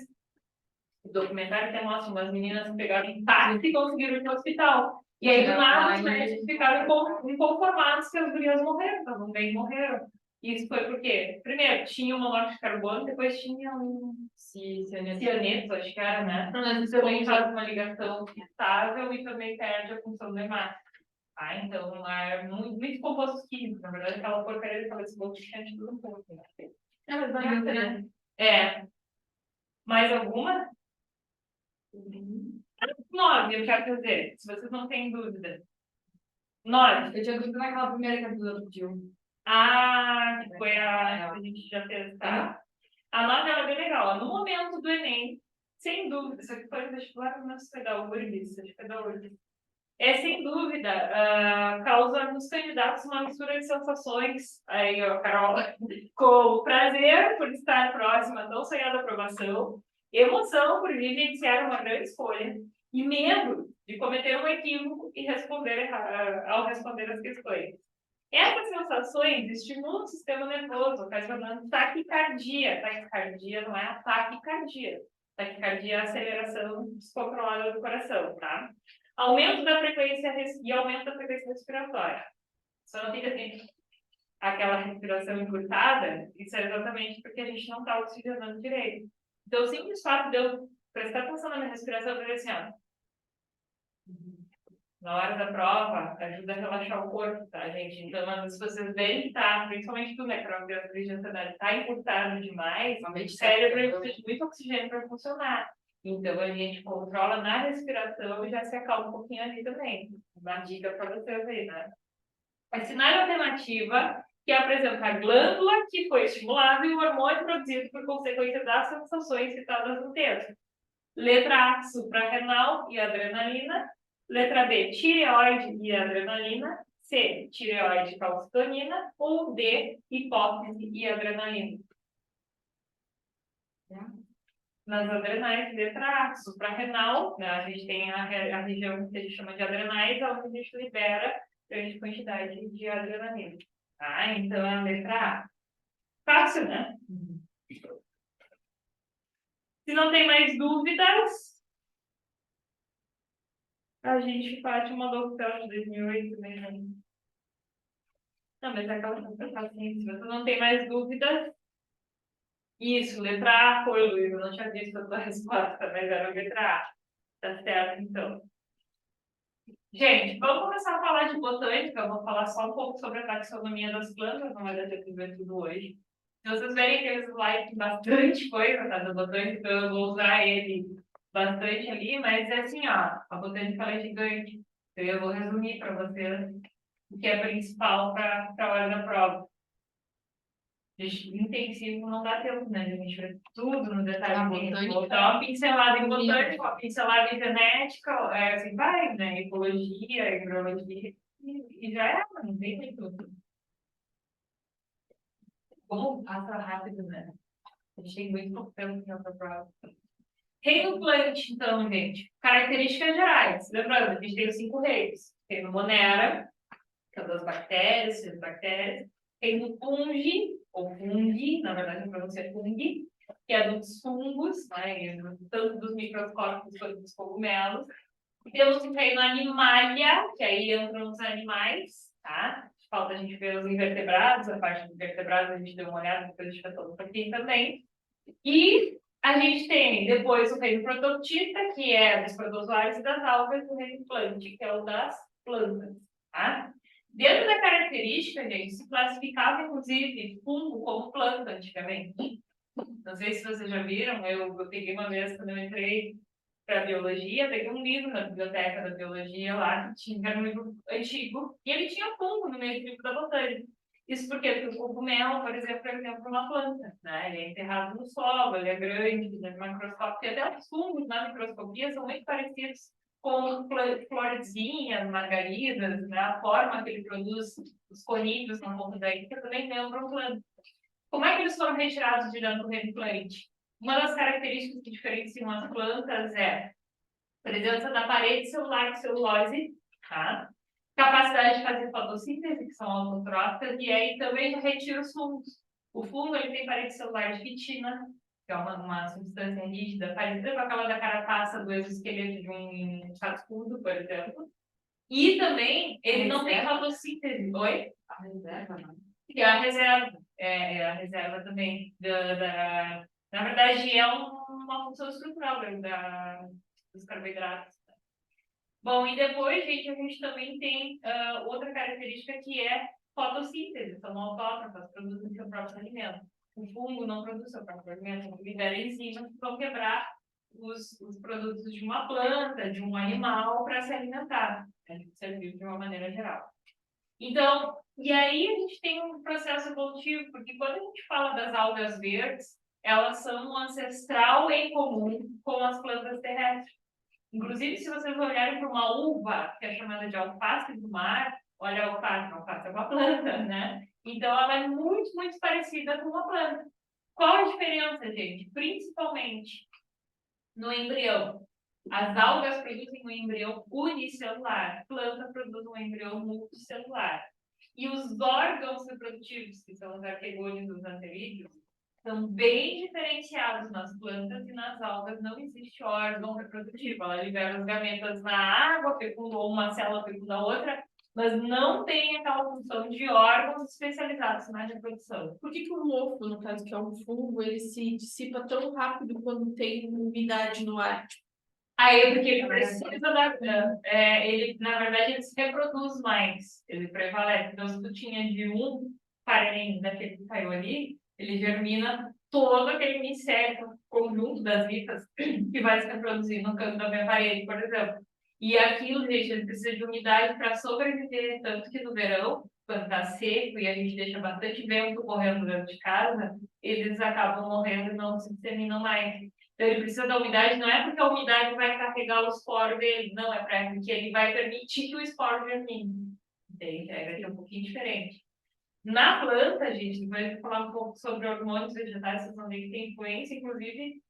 [SPEAKER 2] o documentário até mostra umas meninas que pegaram impacto e conseguiram ir para o hospital. E aí, do nada, os médicos ficaram inconformados que as gurias morreram, também morreram. Isso foi porque, primeiro, tinha uma monóxido de carbono, depois tinha um cianeto, acho que era, né? Isso também faz uma ligação estável e também perde a função do hemácia. Ah, então, é muito compostos químicos, na verdade, aquela porcaria daquela esgoto tinha de tudo um pouco. Né? Mais alguma? 9, eu quero dizer, se vocês não têm dúvida. 9.
[SPEAKER 4] Eu tinha dúvida naquela primeira que a Duda pediu.
[SPEAKER 2] Ah, que foi a que a gente já fez, tá? A 9 ela é bem legal. Ó. No momento do Enem, sem dúvida, isso aqui foi vestibular, não sei se foi da URGS, acho que foi da URGS. É, sem dúvida, causa nos candidatos uma mistura de sensações, aí, ó, Carol, com prazer por estar próxima à tão sonhada aprovação, emoção por vivenciar uma grande escolha e medo de cometer um equívoco e responder ao responder as questões. Essas sensações estimulam o sistema nervoso, ocasionando taquicardia. Taquicardia não é a taquicardia. Taquicardia é a aceleração descontrolada do coração, tá? Aumento da frequência e aumento da frequência respiratória. Só não fica assim, aquela respiração encurtada, isso é exatamente porque a gente não está oxigenando direito. Então, o simples fato de eu prestar atenção na minha respiração, eu vou dizer assim, ó, na hora da prova, ajuda a relaxar o corpo, tá, gente? Então, se vocês verem que tá, principalmente tu, né, Carol, que a crise de ansiedade tá encurtado demais, o cérebro precisa de muito oxigênio para funcionar. Então, a gente controla na respiração e já se acalma um pouquinho ali também. Uma dica para vocês aí, né? A sinal alternativa, que apresenta a glândula que foi estimulada e o hormônio produzido por consequência das sensações citadas no texto. Letra A, suprarrenal e adrenalina. Letra B, tireoide e adrenalina. C, tireoide e calcitonina. Ou D, hipófise e adrenalina. Nas adrenais, letra A, suprarrenal, né? A gente tem a região que a gente chama de adrenais, onde a gente libera grande quantidade de adrenalina. Tá? Então, é a letra A. Fácil, né? Se não tem mais dúvidas, a gente parte uma locução de 2008 mesmo. Não, mas é aquela assim, se você não tem mais dúvidas, isso, letra A foi, Luiz, eu não tinha visto a tua resposta, mas era a letra A. Tá certo, então. Gente, vamos começar a falar de botânica. Eu vou falar só um pouco sobre a taxonomia das plantas, não vai dar tempo de ver tudo hoje. Se vocês verem aqueles slides, bastante coisa, tá, da botânica, então eu vou usar ele bastante ali, mas é assim, ó, a botânica ela é gigante. Então eu vou resumir para vocês o que é principal para a hora da prova. Intensivo não dá tempo, né? A gente vê tudo no detalhe. Vou dar uma pincelada em botânica, uma pincelada em genética, assim vai, né? Ecologia, agrologia, e já é, não tem muito. Como passa rápido, né? A gente tem muito pouco tempo para prova. Reino plant, então, gente. Características gerais. Lembrando, a gente tem os 5 reinos. Reino Monera, que é das bactérias, bactérias. Reino fungi, ou fungi, na verdade a pronúncia é fungi, que é dos fungos, né, tanto dos microscópicos quanto dos cogumelos. Temos o reino animalia, que aí entram os animais, tá? Falta a gente ver os invertebrados, a parte dos invertebrados a gente deu uma olhada, depois a gente vai todo um pouquinho também. E a gente tem depois o reino protoctita, que é dos protozoários e das algas, e o reino plant, que é o das plantas, tá? Dentro da característica, gente, se classificava, inclusive, fungo como planta antigamente. Não sei se vocês já viram, eu peguei uma vez, quando eu entrei para biologia, peguei um livro na biblioteca da biologia lá, que era um livro antigo, e ele tinha fungo no meio do livro da botânica. Isso porque o cogumelo, por exemplo, é uma planta, né? Ele é enterrado no solo, ele é grande, ele é macroscópico, e até os fungos na microscopia são muito parecidos com florezinhas, margaridas, né? A forma que ele produz os colírios na ponta da ilha também lembram plantas. Como é que eles foram retirados de dentro do reino plante? Uma das características que diferenciam as plantas é a presença da parede celular de celulose, tá? Capacidade de fazer fotossíntese, que são autotróficas, e aí também retira os fungos. O fungo ele tem parede celular de quitina, que é uma substância rígida, parecida com aquela da carapaça do exoesqueleto de um cascudo, por exemplo. E também ele não tem fotossíntese. Oi?
[SPEAKER 4] A reserva, não?
[SPEAKER 2] E a reserva. É a reserva também. Na verdade, é uma função estrutural dos carboidratos. Bom, e depois, gente, a gente também tem outra característica que é fotossíntese. São autótrofas, produzem seu próprio alimento. O fungo não produz seu próprio alimento, ele libera enzimas que vão quebrar os produtos de uma planta, de um animal, para se alimentar, né, ser vivo de uma maneira geral. Então, e aí a gente tem um processo evolutivo, porque quando a gente fala das algas verdes, elas são um ancestral em comum com as plantas terrestres. Inclusive, se vocês olharem para uma uva, que é chamada de alface do mar, olha a alface é uma planta, né? Então, ela é muito, muito parecida com uma planta. Qual a diferença, gente? Principalmente no embrião. As algas produzem um embrião unicelular, a planta produz um embrião multicelular. E os órgãos reprodutivos, que são os arquegônios dos anterídeos, são bem diferenciados nas plantas e nas algas não existe órgão reprodutivo. Ela libera as gametas na água, fecundou uma célula, fecunda outra, mas não tem aquela função de órgãos especializados na reprodução.
[SPEAKER 3] Por que o mofo, no caso, que é um fungo, ele se dissipa tão rápido quando tem umidade no ar?
[SPEAKER 2] Aí, porque ele precisa ele, na verdade, ele se reproduz mais, ele prevalece. Então, se tu tinha de um farelinho daquele que caiu ali, ele germina todo aquele micélio, conjunto das vitas, que vai se reproduzir no canto da minha parede, por exemplo. E aquilo, gente, ele precisa de umidade para sobreviver, tanto que no verão, quando está seco e a gente deixa bastante vento correndo dentro de casa, eles acabam morrendo e não se disseminam mais. Então, ele precisa da umidade, não é porque a umidade vai carregar o esporo dele, não, é porque ele vai permitir que o esporo germine. Entende? Aí vai ser um pouquinho diferente. Na planta, gente, depois eu vou falar um pouco sobre hormônios vegetais, vocês vão ver que tem influência, inclusive,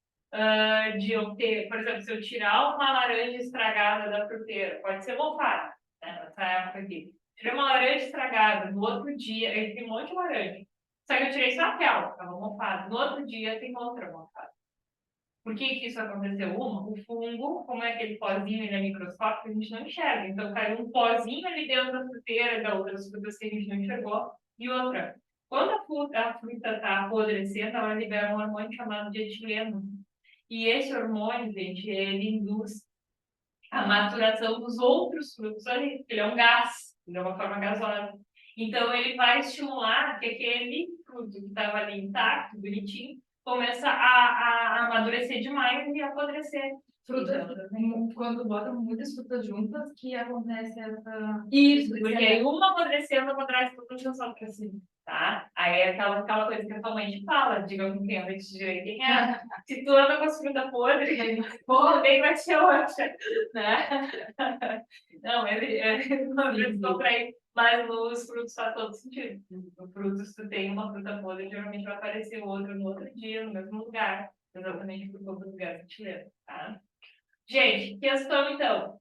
[SPEAKER 2] de eu ter, por exemplo, se eu tirar uma laranja estragada da fruteira, pode ser mofada, né, nessa época aqui. Tirei uma laranja estragada, no outro dia, aí tem um monte de laranja. Só que eu tirei só aquela, estava mofada. No outro dia tem outra mofada. Por que isso aconteceu? O fungo, como é aquele pozinho, ele é microscópico, a gente não enxerga. Então, caiu um pozinho ali dentro da fruteira, da outras frutas que a gente não enxergou. E outra, quando a fruta está apodrecendo, ela libera um hormônio chamado de etileno. E esse hormônio, gente, ele induz a maturação dos outros frutos ali. Ele é um gás, ele é uma forma gasosa. Então, ele vai estimular que aquele fruto que estava ali intacto, bonitinho, começa a amadurecer demais e apodrecer.
[SPEAKER 4] Frutas, quando botam muitas frutas juntas, que acontece essa...
[SPEAKER 2] Isso, porque aí uma apodrecendo, apodrece tudo só para cima, tá? Aí é aquela coisa que a tua mãe te fala, diga com quem anda de direito e errado. Se tu anda com as frutas podres, porra, bem vai ser outra, né? Não, ele não acreditou para ir, mas nos frutos faz todo sentido. No fruto, se tu tem uma fruta podre, geralmente vai aparecer outra no outro dia, no mesmo lugar, exatamente por conta do gás etileno, tá? Gente, questão então.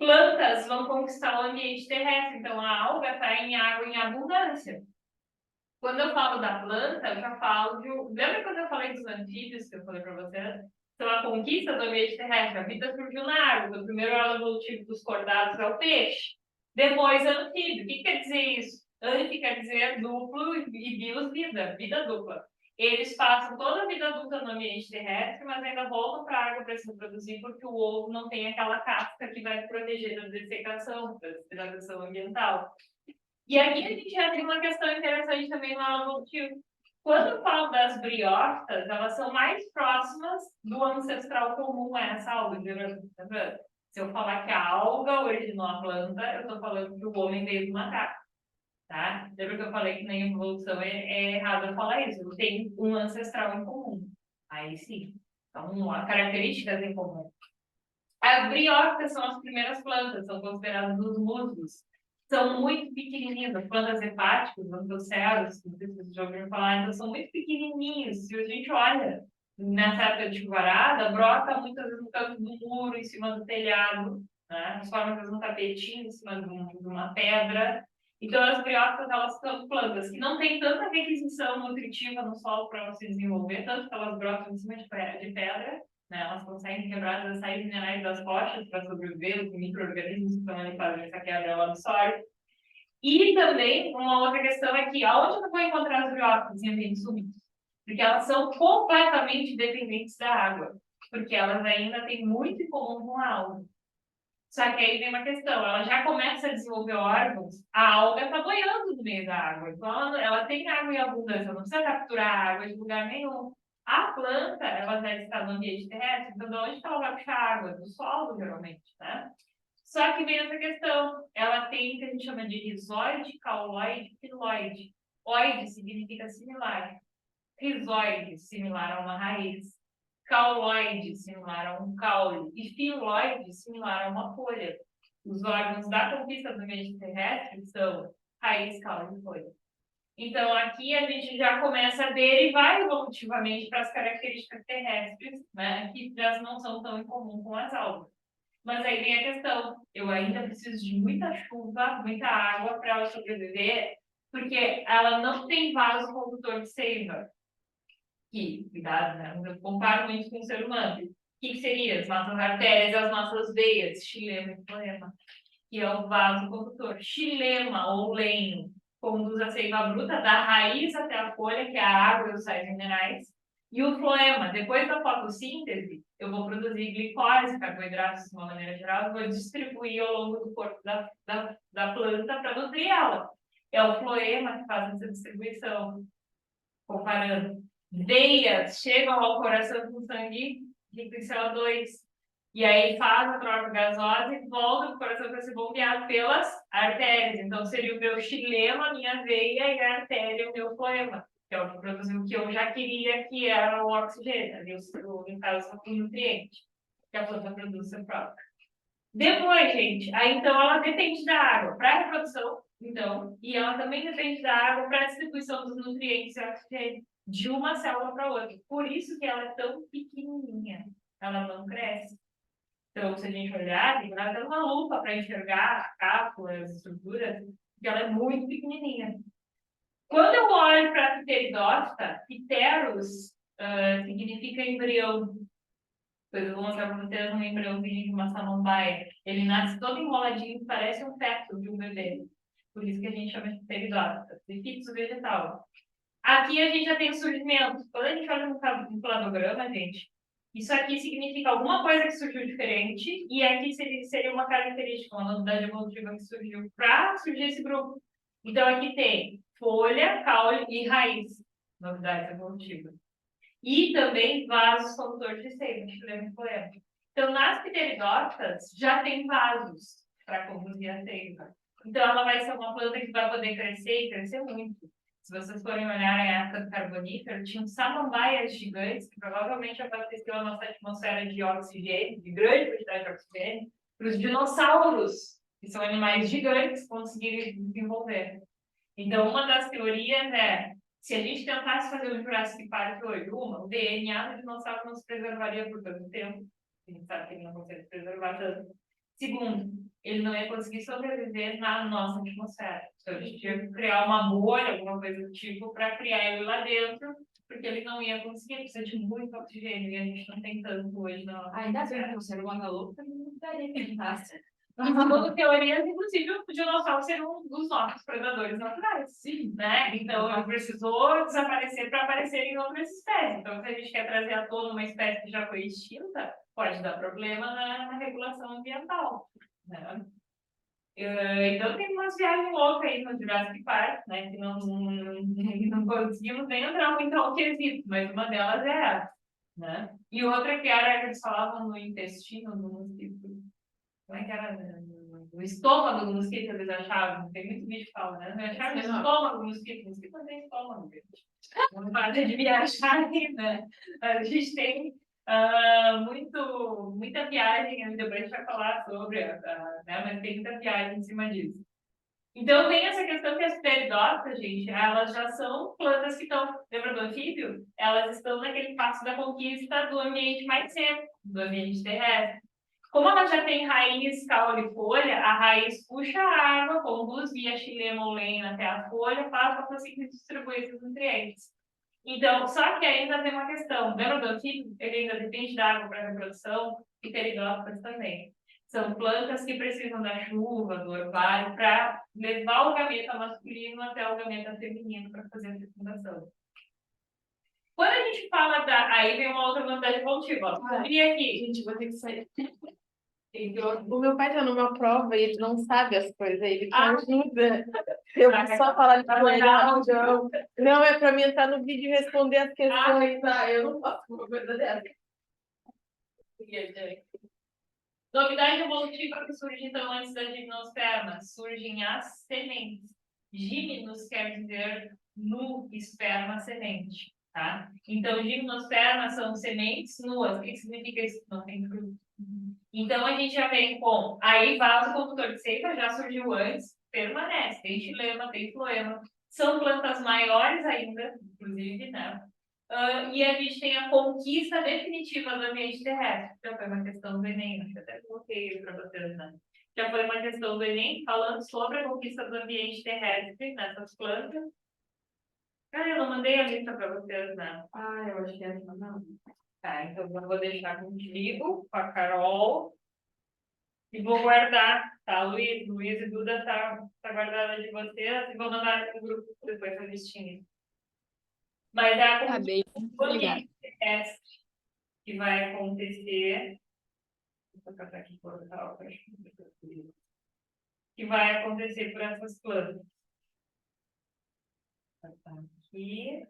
[SPEAKER 2] Plantas vão conquistar o ambiente terrestre, então a alga está em água em abundância. Quando eu falo da planta, eu já falo de. Lembra quando eu falei dos anfíbios que eu falei para vocês? Então, a conquista do ambiente terrestre, a vida surgiu na água. Então, o primeiro elo evolutivo dos cordados é o peixe. Depois, anfíbio. O que quer dizer isso? Anfi quer dizer duplo e bios, vida dupla. Eles passam toda a vida adulta no ambiente terrestre, mas ainda voltam para a água para se reproduzir, porque o ovo não tem aquela casca que vai proteger da dessecação, da degradação ambiental. E aqui a gente já tem uma questão interessante também no evolutivo. Quando eu falo das briófitas, elas são mais próximas do ancestral comum a essa alga. Se eu falar que a alga originou a planta, eu estou falando que o homem veio do macaco. Tá? Lembra que eu falei que na evolução é errado eu falar isso? Tem um ancestral em comum. Aí sim. Então, há características em comum. As briófitas são as primeiras plantas, são consideradas os musgos. São muito pequenininhas, as plantas hepáticas, os antocianos, não sei se vocês já ouviram falar, então são muito pequenininhos. Se a gente olha nessa época de chuvarada, brota muitas vezes no canto do muro, em cima do telhado, né? Forma às vezes um tapetinho em cima de uma pedra. Então, as briófitas, elas são plantas que não têm tanta requisição nutritiva no solo para elas se desenvolver, tanto que elas brotam em cima de pedra, né? Elas conseguem quebrar os sais minerais das rochas para sobreviver, os micro-organismos que estão ali fazendo essa quebra, ela absorve. E também, uma outra questão é que, aonde eu vou encontrar as briófitas em ambientes úmidos? Porque elas são completamente dependentes da água, porque elas ainda têm muito em comum com a alga. Só que aí vem uma questão, ela já começa a desenvolver órgãos, a alga está boiando no meio da água, então ela tem água em abundância, não precisa capturar água de lugar nenhum. A planta, ela deve estar no ambiente terrestre, então de onde ela vai puxar água? Do solo, geralmente, né? Só que vem essa questão, ela tem o que a gente chama de rizoide, cauloide e filoide. Oide significa similar, rizoide, similar a uma raiz, cauloide, similar a um caule, e filoide, similar a uma folha. Os órgãos da conquista do ambiente terrestre são raiz, caule e folha. Então, aqui a gente já começa a derivar evolutivamente para as características terrestres, né, que já não são tão em comum com as algas. Mas aí vem a questão, eu ainda preciso de muita chuva, muita água para ela sobreviver, porque ela não tem vaso condutor de seiva. Que, cuidado, né? Eu comparo muito com o ser humano. O que seria? As nossas artérias e as nossas veias, xilema e floema, que é o vaso condutor. Xilema ou lenho conduz a seiva bruta da raiz até a folha, que é a água e os sais minerais. E o floema, depois da fotossíntese, eu vou produzir glicose, carboidratos de uma maneira geral, e vou distribuir ao longo do corpo da planta para nutrir ela. É o floema que faz essa distribuição. Comparando. Veias chegam ao coração com sangue rico em CO2. E aí faz a troca gasosa e volta para o coração para ser bombeado pelas artérias. Então, seria o meu xilema, a minha veia, e a artéria, o meu floema, que é o que produziu o que eu já queria, que era o oxigênio, ali, no caso, o nutriente, que a planta produz seu próprio. Depois, gente, aí então ela depende da água para a reprodução, então, e ela também depende da água para a distribuição dos nutrientes e oxigênio de uma célula para outra. Por isso que ela é tão pequenininha, ela não cresce. Então, se a gente olhar, tem que dar uma lupa para enxergar cápsulas, as estruturas, porque ela é muito pequenininha. Quando eu olho para a pteridófita, pteros significa embrião. Depois eu vou mostrar para vocês um embriãozinho de uma samambaia. Ele nasce todo enroladinho, parece um feto de um bebê. Por isso que a gente chama de pteridófita, de fixo vegetal. Aqui a gente já tem o surgimento. Quando a gente olha no cladograma, gente, isso aqui significa alguma coisa que surgiu diferente, e aqui seria uma característica, uma novidade evolutiva que surgiu para surgir esse grupo. Então, aqui tem folha, caule e raiz, novidades evolutivas. E também vasos condutores de seiva, xilema e floema. Então, nas pteridófitas, já tem vasos para conduzir a seiva. Então, ela vai ser uma planta que vai poder crescer e crescer muito. Se vocês forem olhar em época do carbonífero, tinham samambaias gigantes que provavelmente abasteciam a nossa atmosfera de oxigênio, de grande quantidade de oxigênio, para os dinossauros, que são animais gigantes, conseguirem desenvolver. Então, uma das teorias é, se a gente tentasse fazer o Jurassic Park hoje, o DNA do dinossauro não se preservaria por tanto tempo. A gente sabe que ele não consegue se preservar tanto. Segundo, ele não ia conseguir sobreviver na nossa atmosfera. Então, a gente tinha que criar uma bolha, alguma coisa do tipo, para criar ele lá dentro, porque ele não ia conseguir, precisa de muito oxigênio, e a gente não tem tanto hoje na nossa
[SPEAKER 4] Ainda bem que o ser humano é louco, ele não daria que ele nasce.
[SPEAKER 2] Segundo teorias, inclusive, o dinossauro ser um dos nossos predadores naturais. Sim. Né? Então, ele precisou desaparecer para aparecer em outras espécies. Então, se a gente quer trazer à tona uma espécie que já foi extinta, pode dar problema na regulação ambiental. Né? Então, tem umas viagens loucas aí no Jurassic Park, né? Que não conseguimos nem entrar muito ao quesito, mas uma delas é essa. Né? E outra que era que eles falavam no intestino, no mosquito. Como é que era? O estômago do mosquito, eles achavam. Tem muito vídeo que fala, né? Eles achavam o estômago do mosquito. O mosquito não tem estômago, gente. Não para de viajar, né? A gente tem Muita viagem, depois a gente vai falar sobre, né, mas tem muita viagem em cima disso. Então, tem essa questão que as peridotas, gente, elas já são plantas que estão, lembra do anfíbio? Elas estão naquele passo da conquista do ambiente mais seco, do ambiente terrestre. Como ela já tem raiz, caule e folha, a raiz puxa a água, conduz via xilema ou lena até a folha, para conseguir distribuir esses nutrientes. Então, só que ainda tem uma questão. Lembra do anfíbio? Ele ainda depende da água para reprodução, e perióditas também. São plantas que precisam da chuva, do orvalho, para levar o gameta masculino até o gameta feminino para fazer a fecundação. Quando a gente fala da... Aí vem uma outra vantagem evolutiva. E aqui?
[SPEAKER 3] Gente, vou ter que sair. O meu pai tá numa prova e ele não sabe as coisas, ele quer ajuda. Eu vou só falar com ele rapidão. Não, é pra mim entrar no vídeo e responder as questões.
[SPEAKER 2] Tá, eu não posso uma coisa dessa. Novidade evolutiva que surge então antes da gimnosperma. Surgem as sementes. Gimnos quer dizer no esperma semente, tá? Então, gimnosperma são sementes nuas. O que significa isso? Não tem fruto. Então, a gente já vem com... Aí, vasocondutor de seiva já surgiu antes, permanece. Tem xilema, tem floema. São plantas maiores ainda, inclusive, né? E a gente tem a conquista definitiva do ambiente terrestre. Já foi uma questão do Enem, acho que até coloquei para vocês, né? Já foi uma questão do Enem falando sobre a conquista do ambiente terrestre nessas plantas. Eu não mandei a lista para vocês, né?
[SPEAKER 4] Eu acho que é essa, não.
[SPEAKER 2] Tá, então eu vou deixar contigo, com a Carol, e vou guardar, tá, Luiz? Luiz e Duda tá guardada de vocês, e vou mandar no grupo depois a listinha. Vai dar
[SPEAKER 5] Tá bem, obrigada.
[SPEAKER 2] teste que vai acontecer. Vou botar aqui portal, que vai acontecer por essas plantas. Aqui.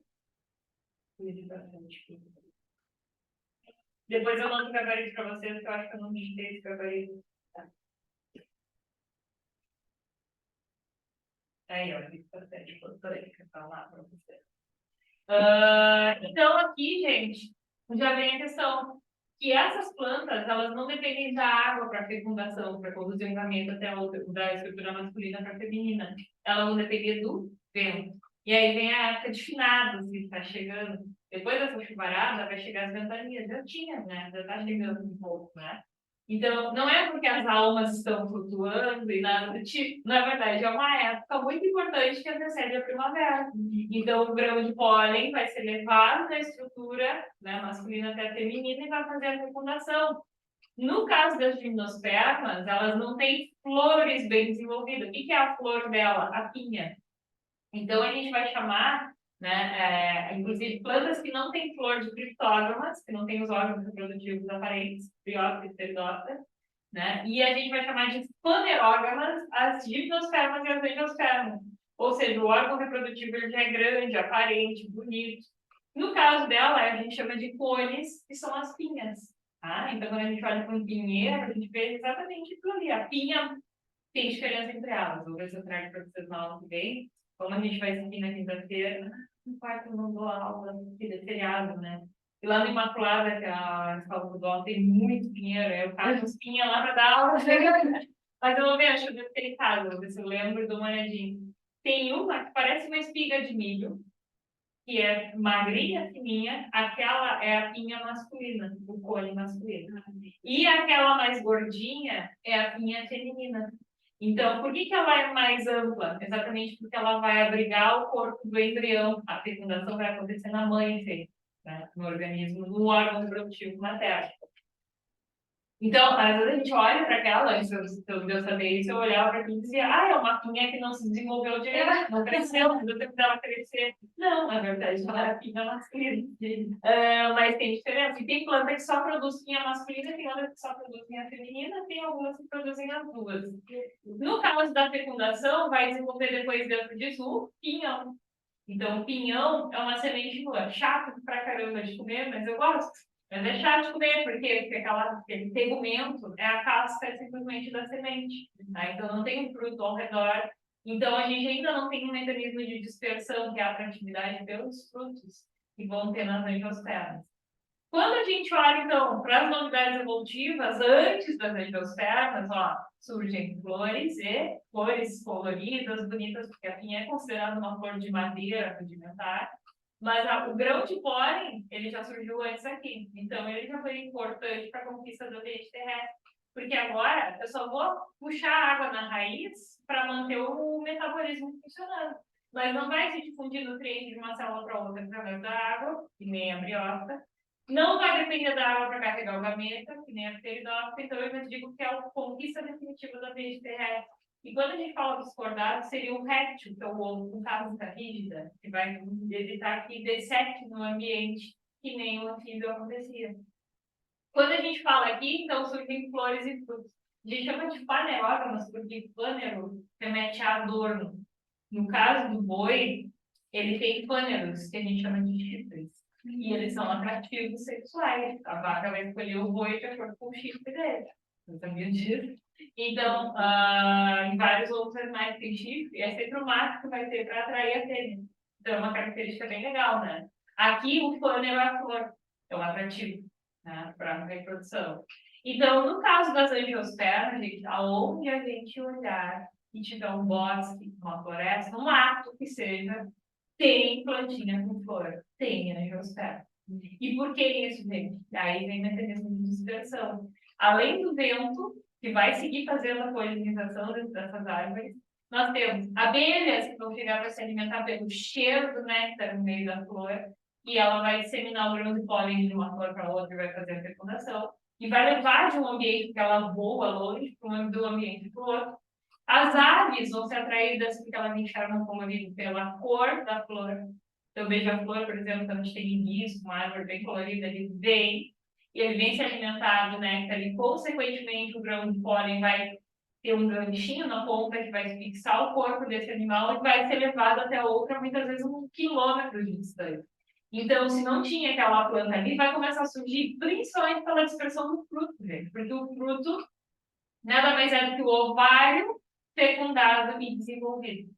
[SPEAKER 2] Depois eu mando o gabarito para vocês, que eu acho que eu não digitei esse gabarito. Tá. Aí, ó, bastante aí que eu falar para vocês. Então, aqui, gente, já vem a questão que essas plantas, elas não dependem da água para fecundação, para conduzir o gameta até da estrutura masculina para a feminina. Elas vão depender do vento. E aí vem a época de finados, que está chegando. Depois dessa chuvarada, vai chegar as ventanias. Já tinha, né? Já está chegando um pouco, né? Então, não é porque as almas estão flutuando e nada do tipo. Na verdade, é uma época muito importante que antecede a primavera. Então, o grão de pólen vai ser levado da estrutura, né, masculina até a feminina e vai fazer a fecundação. No caso das gimnospermas, elas não têm flores bem desenvolvidas. O que é a flor dela? A pinha. Então, a gente vai chamar, né, inclusive, plantas que não têm flor de criptógamas, que não têm os órgãos reprodutivos aparentes, briófita e pteridófita, né? E a gente vai chamar de fanerógamas as gimnospermas e as angiospermas. Ou seja, o órgão reprodutivo ele já é grande, aparente, bonito. No caso dela, a gente chama de cones, que são as pinhas. Tá? Então, quando a gente olha para um pinheiro, a gente vê exatamente aquilo ali. A pinha tem diferença entre elas. Vou ver se eu trago para vocês na aula que vem. Como a gente vai seguir na quinta-feira, no quarto não dou aula, porque é feriado, né? E lá no Imaculada, que é a escola do Dó, tem muito pinheiro. Eu faço os pinhas lá para dar aula. Mas eu vou ver, acho que eu devo ter em casa, vou ver se eu lembro e dou uma olhadinha. Tem uma que parece uma espiga de milho, que é magrinha, fininha. Aquela é a pinha masculina, o cone masculino. E aquela mais gordinha é a pinha feminina. Então, por que ela é mais ampla? Exatamente porque ela vai abrigar o corpo do embrião. A fecundação vai acontecer na mãe, né? No organismo, no órgão reprodutivo materno. Então, às vezes a gente olha para aquela, antes de eu saber isso, eu olhava para aquilo e dizia, é uma pinha que não se desenvolveu direito, não cresceu, não deu tempo dela crescer. Não, na verdade, ela é a pinha masculina. Mas tem diferença. E tem planta que só produz pinha masculina, tem outra que só produz pinha feminina, tem algumas que produzem as duas. No caso da fecundação, vai desenvolver depois dentro disso o pinhão. Então, o pinhão é uma semente nua. Chato pra caramba de comer, mas eu gosto. Mas é chato de comer, porque aquele tegumento é a casca simplesmente da semente. Tá? Então, não tem um fruto ao redor. Então, a gente ainda não tem um mecanismo de dispersão, que é a atratividade pelos frutos que vão ter nas angiospermas. Quando a gente olha, então, para as novidades evolutivas, antes das angiospermas, ó, surgem flores e flores coloridas, bonitas, porque a pinha é considerada uma flor de madeira rudimentar, mas o grão de pólen, ele já surgiu antes aqui, então ele já foi importante para a conquista do ambiente terrestre, porque agora eu só vou puxar água na raiz para manter o metabolismo funcionando, mas não vai se difundir nutrientes de uma célula para outra através da água, que nem a briófita. Não vai depender da água para carregar o gameta, que nem a pteridófita, então eu já digo que é a conquista definitiva do ambiente terrestre. E quando a gente fala dos cordados, seria o réptil, que é o ovo com casca rígida, que vai evitar que desseque no ambiente, que nem o anfíbio acontecia. Quando a gente fala aqui, então surgem flores e frutos. A gente chama de panerógamas, porque pânero remete a adorno. No caso do boi, ele tem pâneros, que a gente chama de chifres. E eles são atrativos sexuais. A vaca vai escolher o boi de acordo com o chifre dele. Você sabia disso? Então, em vários outros animais tem chifre, é sempre o macho que vai ter para atrair a fêmea. Então, é uma característica bem legal, né? Aqui, o pânero é a flor, é o atrativo, né? Para a reprodução. Então, no caso das angiospermas, gente, aonde a gente olhar e tiver um bosque, uma floresta, um mato que seja, tem plantinha com flor, tem angiosperma. E por que isso, gente? Aí vem o mecanismo de dispersão. Além do vento, que vai seguir fazendo a polinização dessas árvores, nós temos abelhas que vão chegar para se alimentar pelo cheiro do néctar no meio da flor, e ela vai disseminar o grão de pólen de uma flor para outra e vai fazer a fecundação, e vai levar de um ambiente que ela voa longe do ambiente para o outro. As aves vão ser atraídas porque elas enxergam como ali pela cor da flor. Então, beija-flor, por exemplo, quando a gente tem hibisco, uma árvore bem colorida, ele vem, e ele vem se alimentar do néctar, e consequentemente o grão de pólen vai ter um ganchinho na ponta que vai fixar o corpo desse animal e vai ser levado até outra, muitas vezes 1 quilômetro de distância. Então, se não tinha aquela planta ali, vai começar a surgir, principalmente pela dispersão do fruto, gente, porque o fruto nada mais é do que o ovário fecundado e desenvolvido,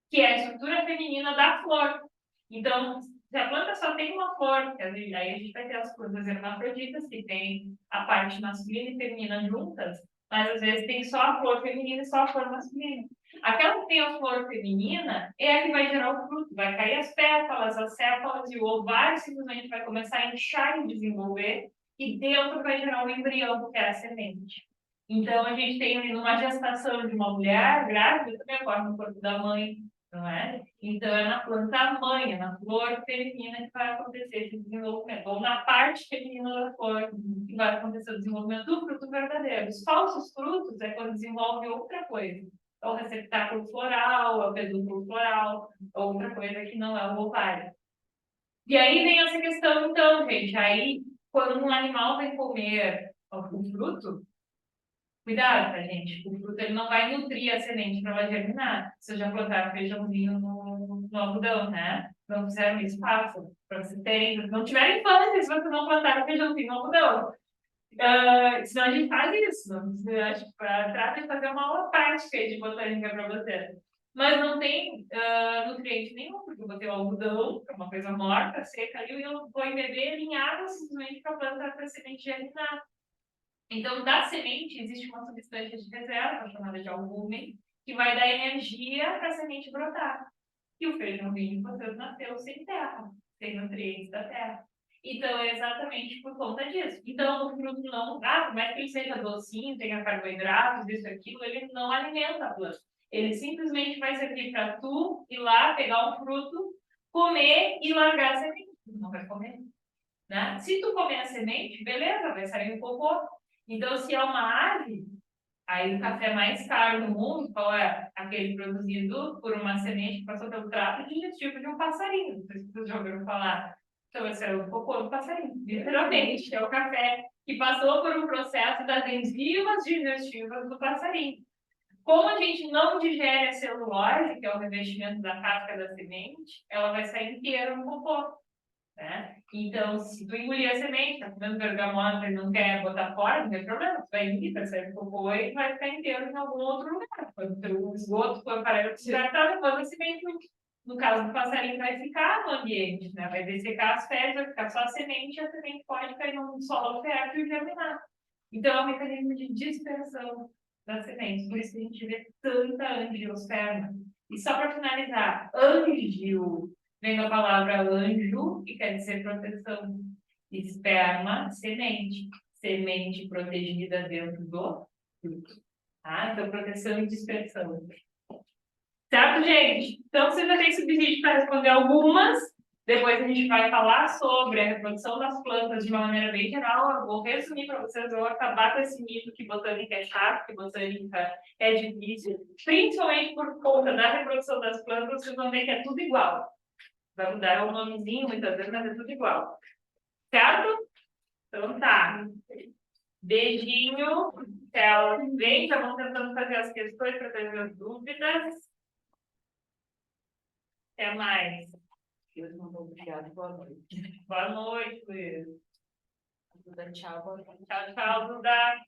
[SPEAKER 2] que é a estrutura feminina da flor. Então, se a planta só tem uma flor, aí a gente vai ter as plantas hermafroditas, que tem a parte masculina e feminina juntas, mas às vezes tem só a flor feminina e só a flor masculina. Aquela que tem a flor feminina é a que vai gerar o fruto, vai cair as pétalas, as sépalas, e o ovário simplesmente vai começar a inchar e desenvolver, e dentro vai gerar o embrião, que é a semente. Então, a gente tem numa gestação de uma mulher grávida, também ocorre no corpo da mãe, não é? Então, é na planta mãe, é na flor feminina que vai acontecer esse desenvolvimento, ou na parte feminina da flor que vai acontecer o desenvolvimento do fruto verdadeiro. Os falsos frutos é quando desenvolve outra coisa. É o receptáculo floral, é o pedúnculo floral, outra coisa que não é o ovário. E aí vem essa questão, então, gente, aí, quando um animal vai comer o fruto, cuidado, tá, gente? O fruto ele não vai nutrir a semente para ela germinar. Vocês já plantaram feijãozinho no algodão, né? Não fizeram isso, façam. Para vocês terem, se não tiverem infância, se vocês não plantaram feijãozinho no algodão. Senão a gente faz isso. Acho que trata de fazer uma aula prática de botânica para vocês. Mas não tem nutriente nenhum, porque eu botei o algodão, que é uma coisa morta, seca ali, e eu vou embeber em água simplesmente para a planta, para a semente germinar. Então, da semente, existe uma substância de reserva, chamada de albúmen, que vai dar energia para a semente brotar. E o feijãozinho, portanto, nasceu sem terra, sem nutrientes da terra. Então, é exatamente por conta disso. Então, o fruto não, por mais que ele seja docinho, tenha carboidratos, isso e aquilo, ele não alimenta a planta. Ele simplesmente vai servir para tu ir lá, pegar um fruto, comer e largar a semente. Não vai comer. Né? Se tu comer a semente, beleza, vai sair um cocô. Então, se é uma ave, aí o café mais caro do mundo, qual é? Aquele produzido por uma semente que passou pelo trato digestivo de um passarinho. Não sei se vocês já ouviram falar. Então, esse é o cocô do passarinho. Literalmente, é o café que passou por um processo das enzimas digestivas do passarinho. Como a gente não digere a celulose, que é o revestimento da casca da semente, ela vai sair inteira no cocô. Né? Então, se tu engolir a semente, tá comendo bergamota e não quer botar fora, não tem problema, tu vai engolir, percebe o cocô e vai ficar inteiro em algum outro lugar. Quando o esgoto for para ele tirar, tá levando a semente No caso do passarinho, vai ficar no ambiente, né? Vai dessecar as fezes, vai ficar só a semente, e a semente pode cair num solo fértil e germinar. Então, é um mecanismo de dispersão das sementes. Por isso que a gente vê tanta angiosperma. E só para finalizar, angio vem da palavra anjo, que quer dizer proteção. Esperma, semente. Semente protegida dentro do fruto. Tá? Então, proteção e dispersão. Certo, gente? Então, você já tem subsídio para responder algumas. Depois a gente vai falar sobre a reprodução das plantas de uma maneira bem geral. Eu vou resumir para vocês, eu vou acabar com esse mito que botânica é chato, que botânica é difícil. Principalmente por conta da reprodução das plantas, vocês vão ver que é tudo igual. Vai mudar o nomezinho muitas vezes, mas é tudo igual. Certo? Então tá. Beijinho. Tchau. Vem, já vamos tentando fazer as questões para ter as dúvidas. Até mais.
[SPEAKER 4] Obrigada, boa noite.
[SPEAKER 2] Boa noite, Luiz.
[SPEAKER 4] Tchau, boa noite.
[SPEAKER 2] Tchau, tchau, Duda.